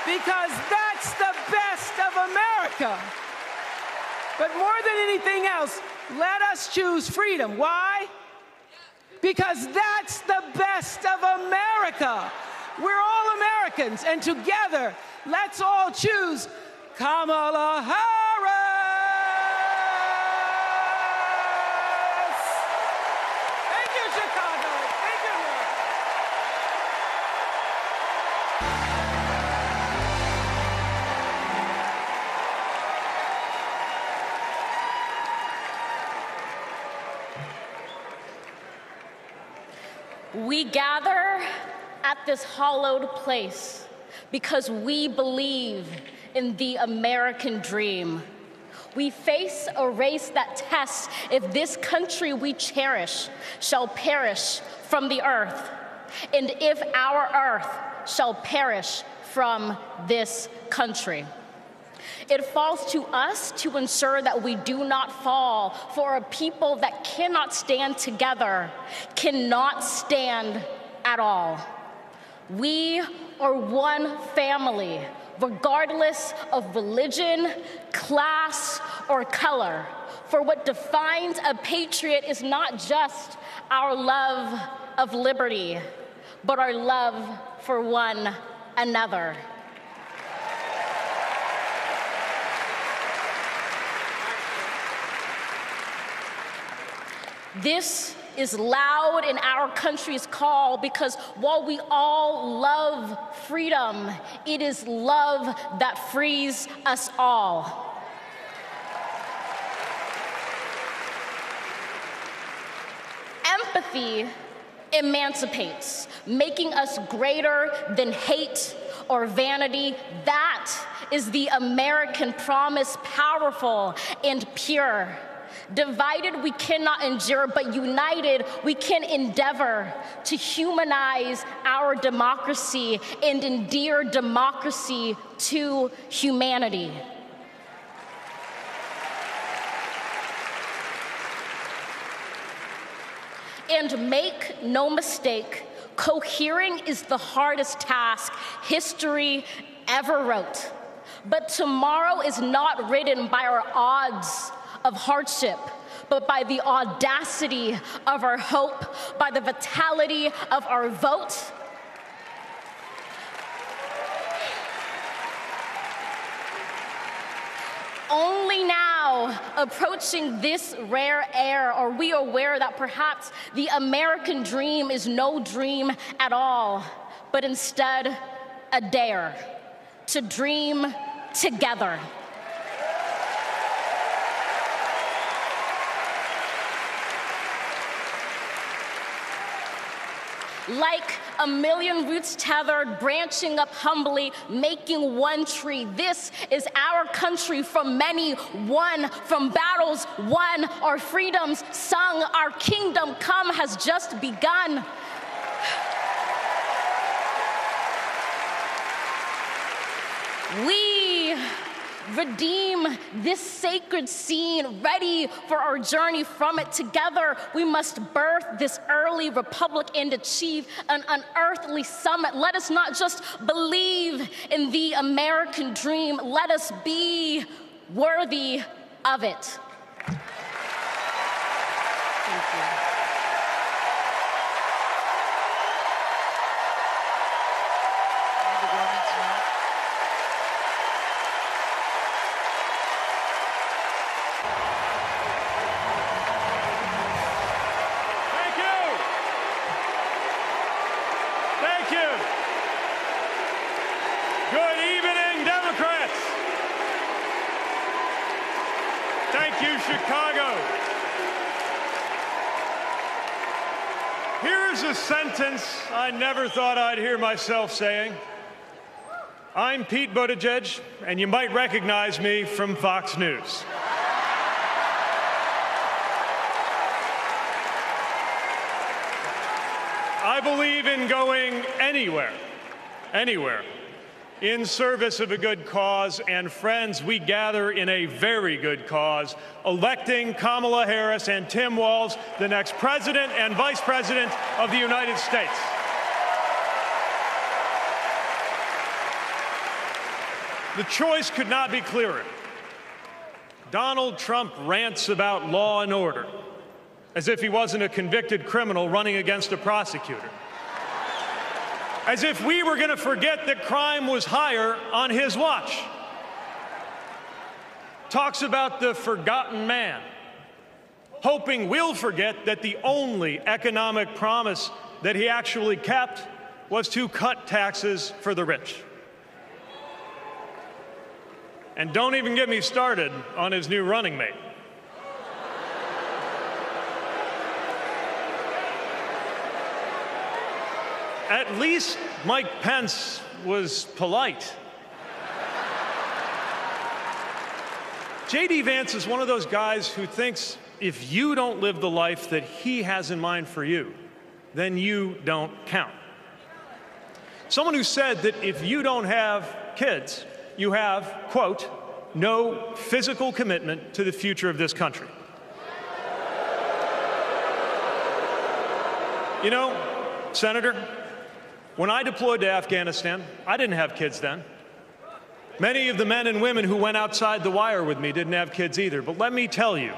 Because that's the best of America. But more than anything else, let us choose freedom. Why? Because that's the best of America. We're all Americans, and together, let's all choose Kamala Harris. Thank you, Chicago. Thank you, America. We gather at this hallowed place because we believe in the American dream. We face a race that tests if this country we cherish shall perish from the earth, and if our earth shall perish from this country. It falls to us to ensure that we do not fall, for a people that cannot stand together cannot stand at all. We are one family, regardless of religion, class, or color. For what defines a patriot is not just our love of liberty, but our love for one another. This is loud in our country's call because while we all love freedom, it is love that frees us all. Empathy emancipates, making us greater than hate or vanity. That is the American promise, powerful and pure. Divided, we cannot endure, but united, we can endeavor to humanize our democracy and endear democracy to humanity. And make no mistake, cohering is the hardest task history ever wrote. But tomorrow is not written by our odds of hardship, but by the audacity of our hope, by the vitality of our vote. Only now, approaching this rare air, are we aware that perhaps the American dream is no dream at all, but instead a dare to dream together. Like a million roots tethered, branching up humbly, making one tree. This is our country from many, won from battles won, our freedoms sung, our kingdom come has just begun. We redeem this sacred scene, ready for our journey from it. Together, we must birth this early republic and achieve an unearthly summit. Let us not just believe in the American dream, let us be worthy of it. Thank you. Good evening, Democrats. Thank you, Chicago. Here's a sentence I never thought I'd hear myself saying. I'm Pete Buttigieg, and you might recognize me from Fox News. I believe in going anywhere, in service of a good cause, and friends, we gather in a very good cause, electing Kamala Harris and Tim Walz, the next President and Vice President of the United States. The choice could not be clearer. Donald Trump rants about law and order, as if he wasn't a convicted criminal running against a prosecutor. As if we were going to forget that crime was higher on his watch. Talks about the forgotten man, hoping we'll forget that the only economic promise that he actually kept was to cut taxes for the rich. And don't even get me started on his new running mate. At least Mike Pence was polite. J.D. Vance is one of those guys who thinks if you don't live the life that he has in mind for you, then you don't count. Someone who said that if you don't have kids, you have, quote, no physical commitment to the future of this country. You know, Senator, when I deployed to Afghanistan, I didn't have kids then. Many of the men and women who went outside the wire with me didn't have kids either. But let me tell you,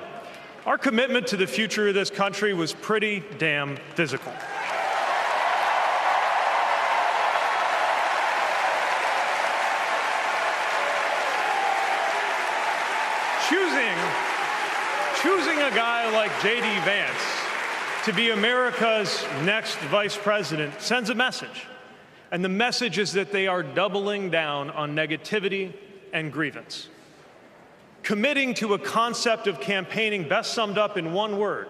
our commitment to the future of this country was pretty damn physical. guy like J.D. Vance to be America's next vice president sends a message. And the message is that they are doubling down on negativity and grievance, committing to a concept of campaigning best summed up in one word: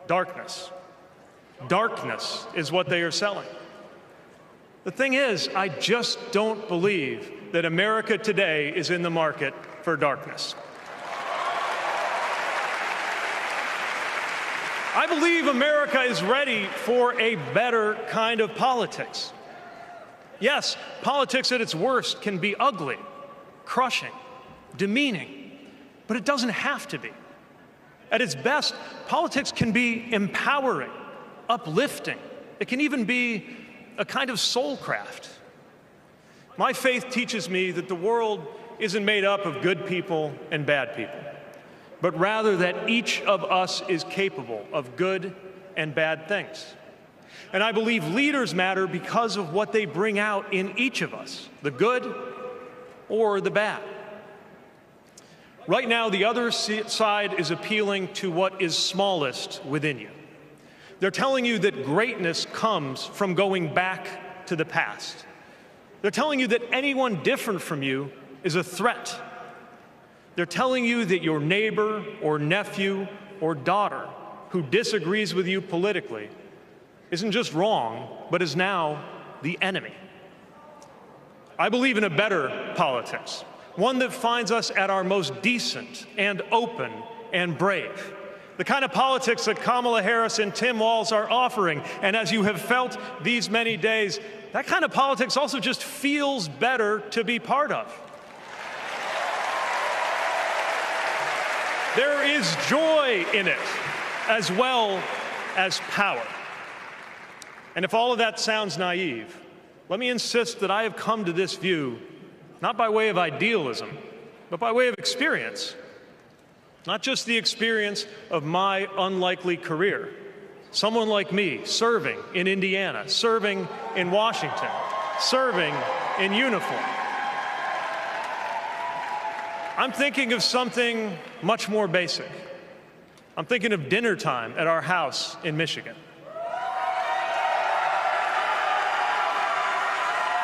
darkness. Darkness is what they are selling. The thing is, I just don't believe that America today is in the market for darkness. I believe America is ready for a better kind of politics. Yes, politics at its worst can be ugly, crushing, demeaning, but it doesn't have to be. At its best, politics can be empowering, uplifting. It can even be a kind of soulcraft. My faith teaches me that the world isn't made up of good people and bad people, but rather that each of us is capable of good and bad things. And I believe leaders matter because of what they bring out in each of us, the good or the bad. Right now, the other side is appealing to what is smallest within you. They're telling you that greatness comes from going back to the past. They're telling you that anyone different from you is a threat. They're telling you that your neighbor or nephew or daughter who disagrees with you politically isn't just wrong, but is now the enemy. I believe in a better politics, one that finds us at our most decent and open and brave. The kind of politics that Kamala Harris and Tim Walz are offering. And as you have felt these many days, that kind of politics also just feels better to be part of. There is joy in it, as well as power. And if all of that sounds naive, let me insist that I have come to this view not by way of idealism, but by way of experience. Not just the experience of my unlikely career. Someone like me serving in Indiana, serving in Washington, serving in uniform. I'm thinking of something much more basic. I'm thinking of dinner time at our house in Michigan.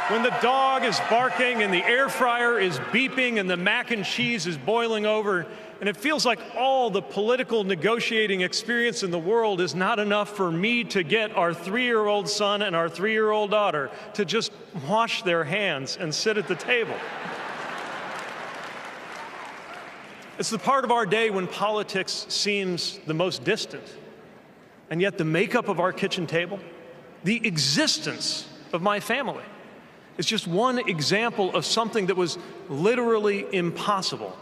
When the dog is barking and the air fryer is beeping and the mac and cheese is boiling over, and it feels like all the political negotiating experience in the world is not enough for me to get our 3-year-old son and our 3-year-old daughter to just wash their hands and sit at the table. It's the part of our day when politics seems the most distant, and yet the makeup of our kitchen table, the existence of my family, is just one example of something that was literally impossible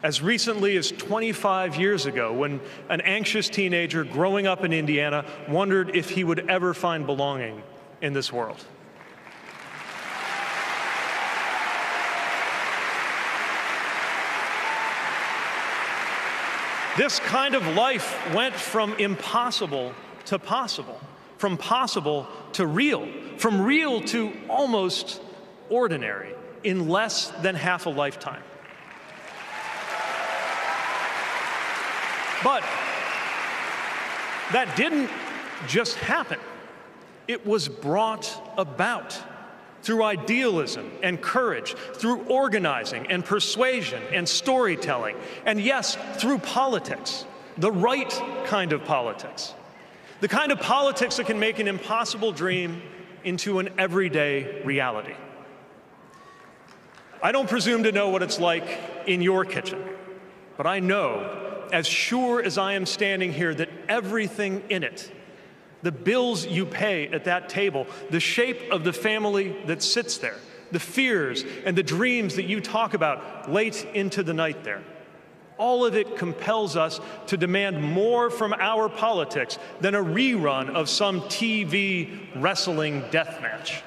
as recently as 25 years ago, when an anxious teenager growing up in Indiana wondered if he would ever find belonging in this world. This kind of life went from impossible to possible, from possible to real, from real to almost ordinary in less than half a lifetime. But that didn't just happen. It was brought about through idealism and courage, through organizing and persuasion and storytelling, and yes, through politics, the right kind of politics. The kind of politics that can make an impossible dream into an everyday reality. I don't presume to know what it's like in your kitchen, but I know, as sure as I am standing here, that everything in it, the bills you pay at that table, the shape of the family that sits there, the fears and the dreams that you talk about late into the night there, all of it compels us to demand more from our politics than a rerun of some TV wrestling death match.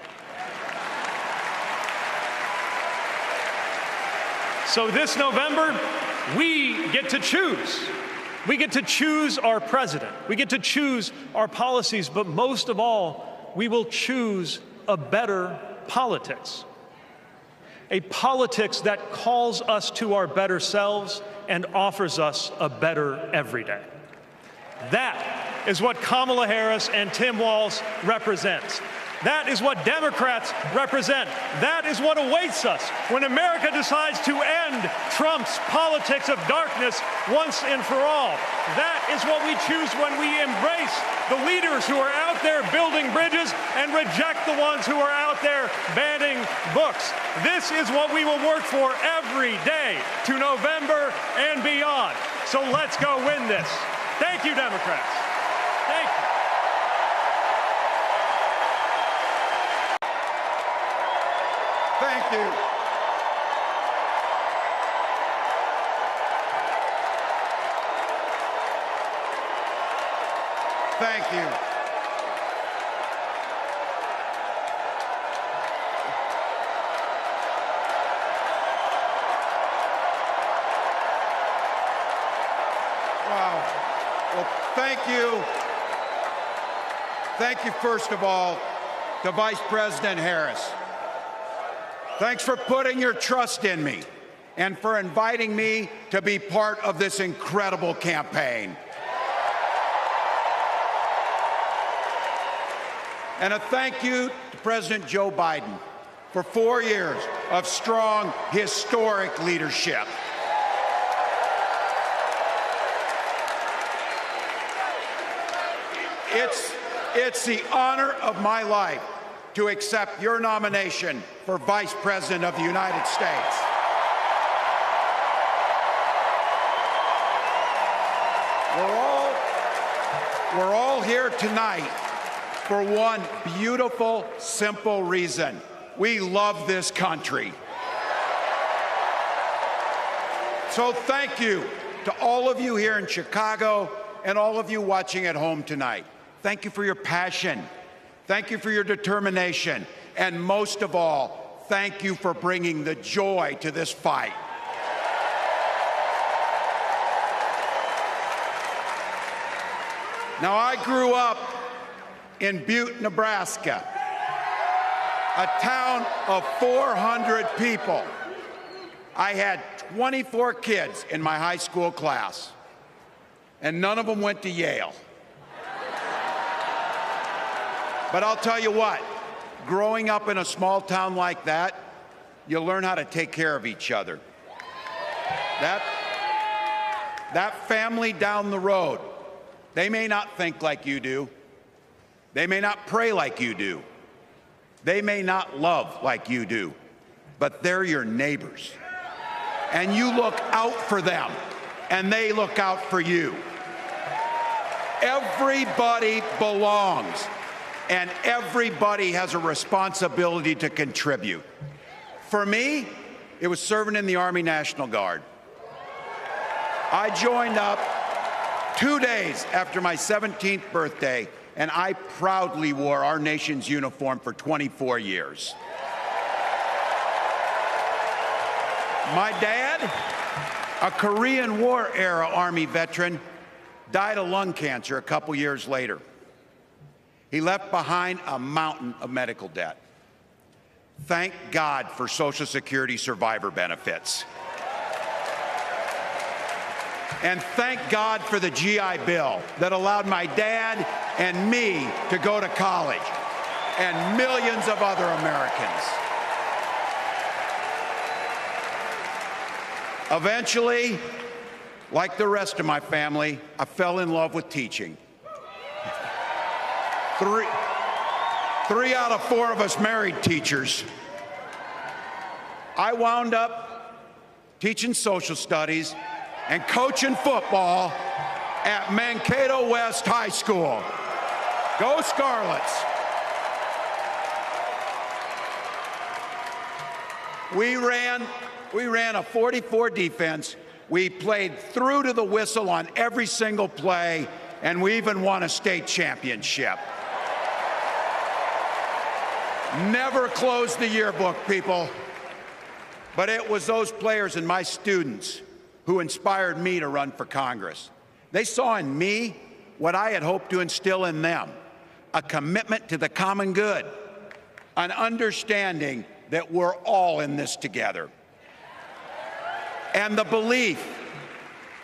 So this November, we get to choose. We get to choose our president. We get to choose our policies, but most of all, we will choose a better politics. A politics that calls us to our better selves and offers us a better everyday. That is what Kamala Harris and Tim Walz represents. That is what Democrats represent. That is what awaits us when America decides to end Trump's politics of darkness once and for all. That is what we choose when we embrace the leaders who are out there building bridges and reject the ones who are out there banning books. This is what we will work for every day to November and beyond. So let's go win this. Thank you, Democrats. Thank you. Thank you. Thank you. Wow. Well, thank you. Thank you, first of all, to Vice President Harris. Thanks for putting your trust in me and for inviting me to be part of this incredible campaign. And a thank you to President Joe Biden for 4 years of strong, historic leadership. It's the honor of my life to accept your nomination for Vice President of the United States. We're all here tonight for one beautiful, simple reason. We love this country. So thank you to all of you here in Chicago and all of you watching at home tonight. Thank you for your passion. Thank you for your determination. And most of all, thank you for bringing the joy to this fight. Now, I grew up in Butte, Nebraska, a town of 400 people. I had 24 kids in my high school class, and none of them went to Yale. But I'll tell you what, growing up in a small town like that, you learn how to take care of each other. That family down the road, they may not think like you do. They may not pray like you do. They may not love like you do, but they're your neighbors. And you look out for them, and they look out for you. Everybody belongs, and everybody has a responsibility to contribute. For me, it was serving in the Army National Guard. I joined up 2 days after my 17th birthday, and I proudly wore our nation's uniform for 24 years. My dad, a Korean War era Army veteran, died of lung cancer a couple years later. He left behind a mountain of medical debt. Thank God for Social Security survivor benefits. And thank God for the GI Bill that allowed my dad and me to go to college, and millions of other Americans. Eventually, like the rest of my family, I fell in love with teaching. Three out of 4 of us married teachers. I wound up teaching social studies and coaching football at Mankato West High School. Go Scarlets! We ran a 44 defense. We played through to the whistle on every single play, and we even won a state championship. Never closed the yearbook, people. But it was those players and my students who inspired me to run for Congress. They saw in me what I had hoped to instill in them, a commitment to the common good, an understanding that we're all in this together, and the belief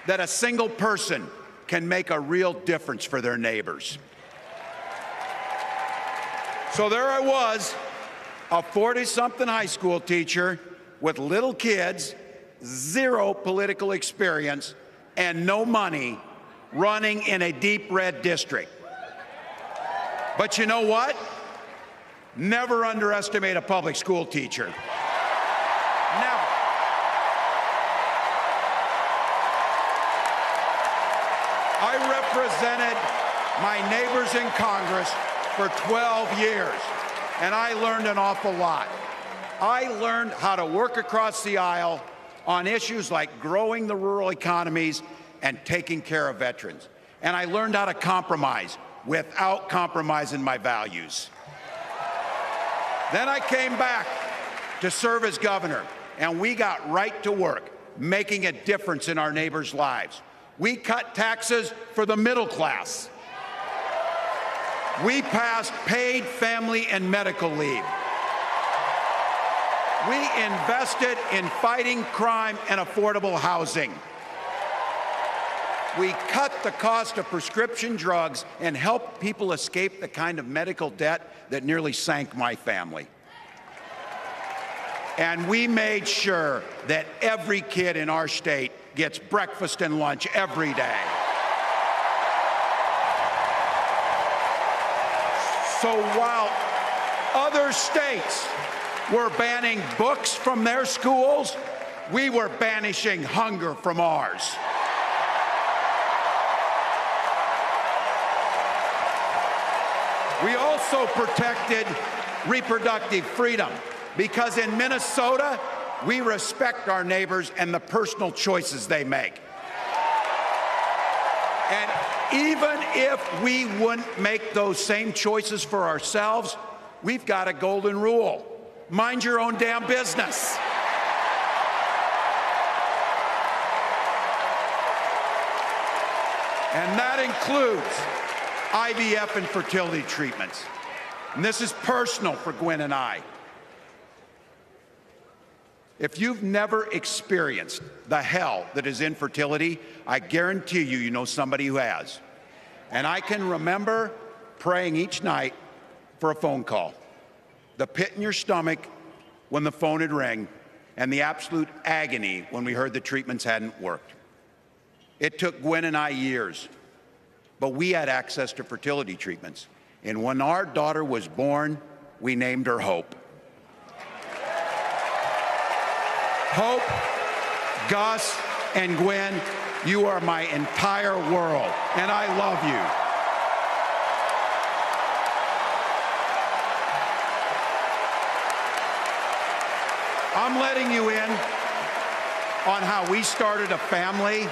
that a single person can make a real difference for their neighbors. So there I was, a 40-something high school teacher with little kids, zero political experience, and no money, running in a deep red district. But you know what? Never underestimate a public school teacher. Never. I represented my neighbors in Congress for 12 years, and I learned an awful lot. I learned how to work across the aisle on issues like growing the rural economies and taking care of veterans. And I learned how to compromise without compromising my values. Then I came back to serve as governor, and we got right to work, making a difference in our neighbors' lives. We cut taxes for the middle class. We passed paid family and medical leave. We invested in fighting crime and affordable housing. We cut the cost of prescription drugs and helped people escape the kind of medical debt that nearly sank my family. And we made sure that every kid in our state gets breakfast and lunch every day. So while other states were banning books from their schools, we were banishing hunger from ours. We also protected reproductive freedom because in Minnesota, we respect our neighbors and the personal choices they make. And even if we wouldn't make those same choices for ourselves, we've got a golden rule. Mind your own damn business. And that includes IVF and fertility treatments. And this is personal for Gwen and I. If you've never experienced the hell that is infertility, I guarantee you, you know somebody who has. And I can remember praying each night for a phone call, the pit in your stomach when the phone would ring, and the absolute agony when we heard the treatments hadn't worked. It took Gwen and I years, but we had access to fertility treatments. And when our daughter was born, we named her Hope. Hope, Gus, and Gwen, you are my entire world, and I love you. I'm letting you in on how we started a family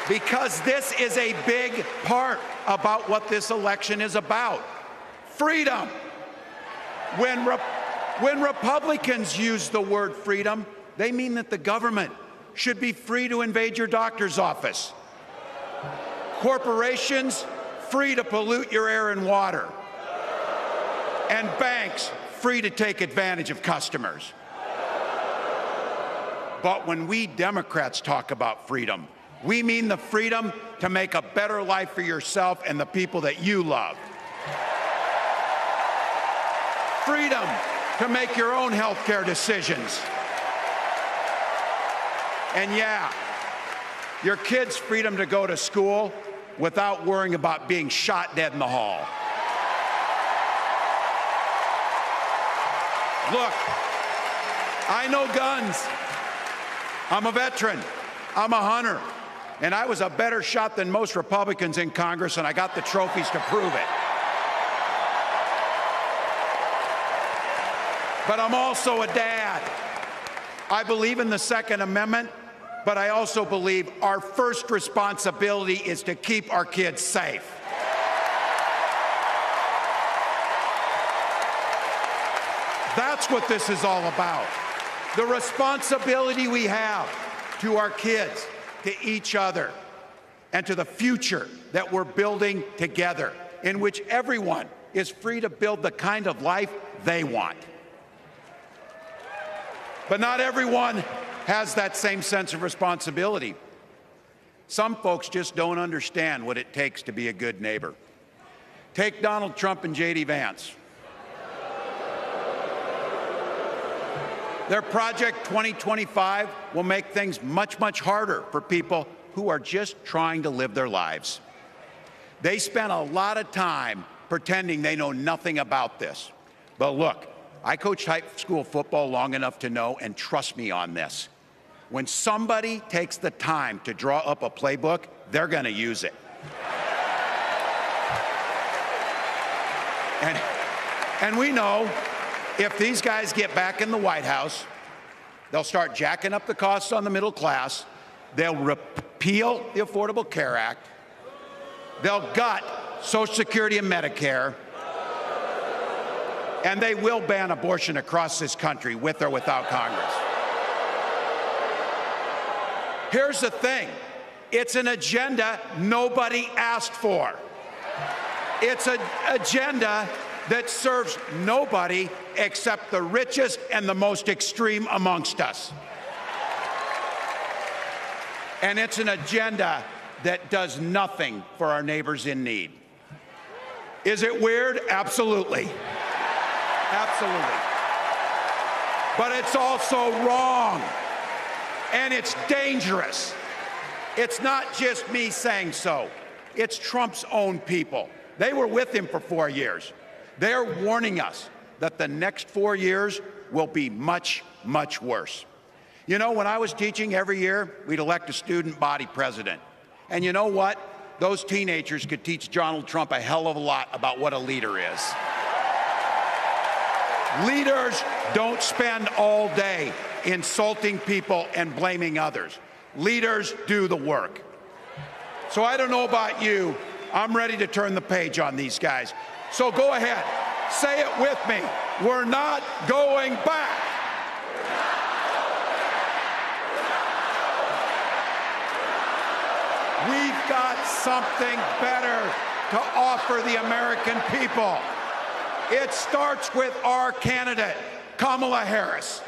because this is a big part about what this election is about. Freedom. When Republicans use the word freedom, they mean that the government should be free to invade your doctor's office. Corporations free to pollute your air and water. And banks free to take advantage of customers. But when we Democrats talk about freedom, we mean the freedom to make a better life for yourself and the people that you love. Freedom to make your own health care decisions. And yeah, your kids' freedom to go to school without worrying about being shot dead in the hall. Look, I know guns. I'm a veteran. I'm a hunter. And I was a better shot than most Republicans in Congress, and I got the trophies to prove it. But I'm also a dad. I believe in the Second Amendment, but I also believe our first responsibility is to keep our kids safe. That's what this is all about. The responsibility we have to our kids, to each other, and to the future that we're building together, in which everyone is free to build the kind of life they want. But not everyone has that same sense of responsibility. Some folks just don't understand what it takes to be a good neighbor. Take Donald Trump and J.D. Vance. Their Project 2025 will make things much, much harder for people who are just trying to live their lives. They spent a lot of time pretending they know nothing about this. But look, I coached high school football long enough to know, and trust me on this, when somebody takes the time to draw up a playbook, they're going to use it. And we know if these guys get back in the White House, they'll start jacking up the costs on the middle class, they'll repeal the Affordable Care Act, they'll gut Social Security and Medicare, and they will ban abortion across this country with or without Congress. Here's the thing, it's an agenda nobody asked for. It's an agenda that serves nobody except the richest and the most extreme amongst us. And it's an agenda that does nothing for our neighbors in need. Is it weird? Absolutely. Absolutely. But it's also wrong, and it's dangerous. It's not just me saying so. It's Trump's own people. They were with him for 4 years. They're warning us that the next 4 years will be much, much worse. You know, when I was teaching every year, we'd elect a student body president. And you know what? Those teenagers could teach Donald Trump a hell of a lot about what a leader is. Leaders don't spend all day insulting people and blaming others. Leaders do the work. So I don't know about you, I'm ready to turn the page on these guys. So go ahead, say it with me. We're not going back. We've got something better to offer the American people. It starts with our candidate, Kamala Harris.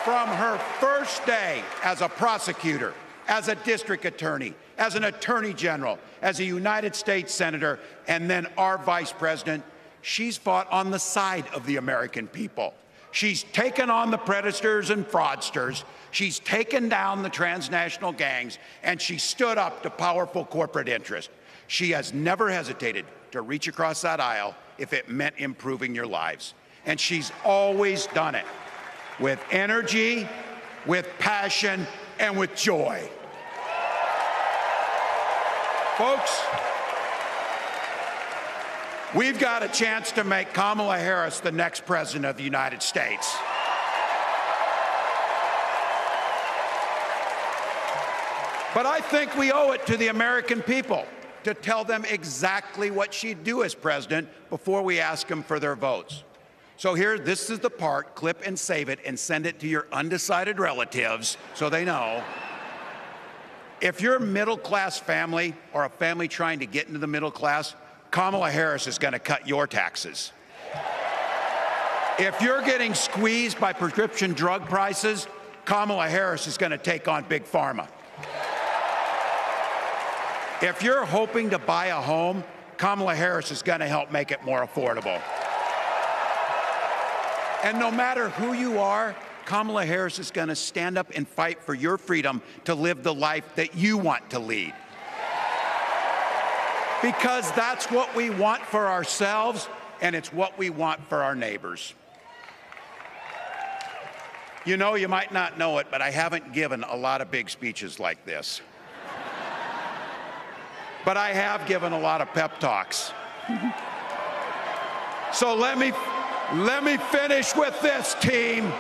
From her first day as a prosecutor, as a district attorney, as an attorney general, as a United States senator, and then our vice president, she's fought on the side of the American people. She's taken on the predators and fraudsters. She's taken down the transnational gangs, and she stood up to powerful corporate interests. She has never hesitated to reach across that aisle if it meant improving your lives. And she's always done it with energy, with passion, and with joy. Folks, we've got a chance to make Kamala Harris the next president of the United States. But I think we owe it to the American people to tell them exactly what she'd do as president before we ask them for their votes. So here, this is the part, clip and save it and send it to your undecided relatives so they know. If you're a middle-class family or a family trying to get into the middle class, Kamala Harris is going to cut your taxes. If you're getting squeezed by prescription drug prices, Kamala Harris is going to take on Big Pharma. If you're hoping to buy a home, Kamala Harris is going to help make it more affordable. And no matter who you are, Kamala Harris is going to stand up and fight for your freedom to live the life that you want to lead. Because that's what we want for ourselves, and it's what we want for our neighbors. You know, you might not know it, but I haven't given a lot of big speeches like this. But I have given a lot of pep talks. So let me finish with this, team.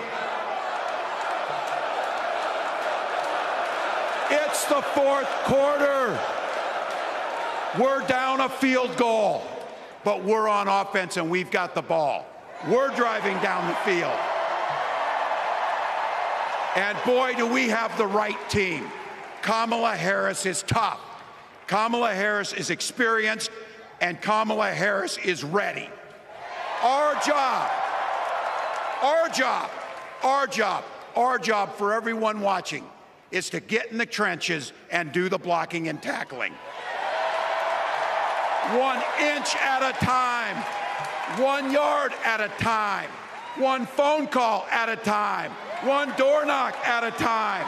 It's the fourth quarter. We're down a field goal, but we're on offense and we've got the ball. We're driving down the field. And boy, do we have the right team. Kamala Harris is tough. Kamala Harris is experienced, and Kamala Harris is ready. Our job our job for everyone watching is to get in the trenches and do the blocking and tackling. 1 inch at a time, 1 yard at a time, 1 phone call at a time, 1 door knock at a time,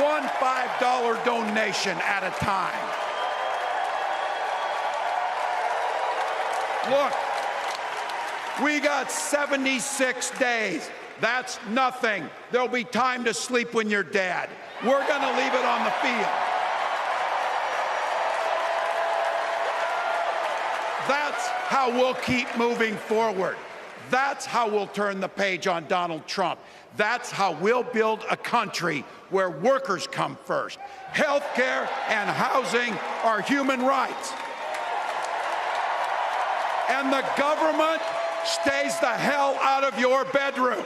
1 $5 donation at a time. Look, we got 76 days. That's nothing. There'll be time to sleep when you're dead. We're going to leave it on the field. That's how we'll keep moving forward. That's how we'll turn the page on Donald Trump. That's how we'll build a country where workers come first. Health care and housing are human rights. And the government stays the hell out of your bedroom.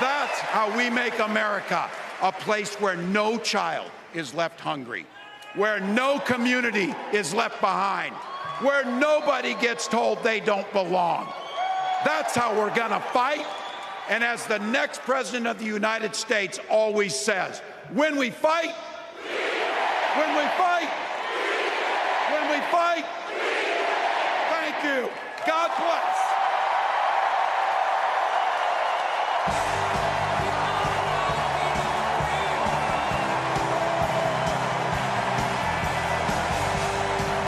That's how we make America a place where no child is left hungry, where no community is left behind, where nobody gets told they don't belong. That's how we're gonna fight. And as the next president of the United States always says, when we fight, when we fight, when we fight, thank you. God bless.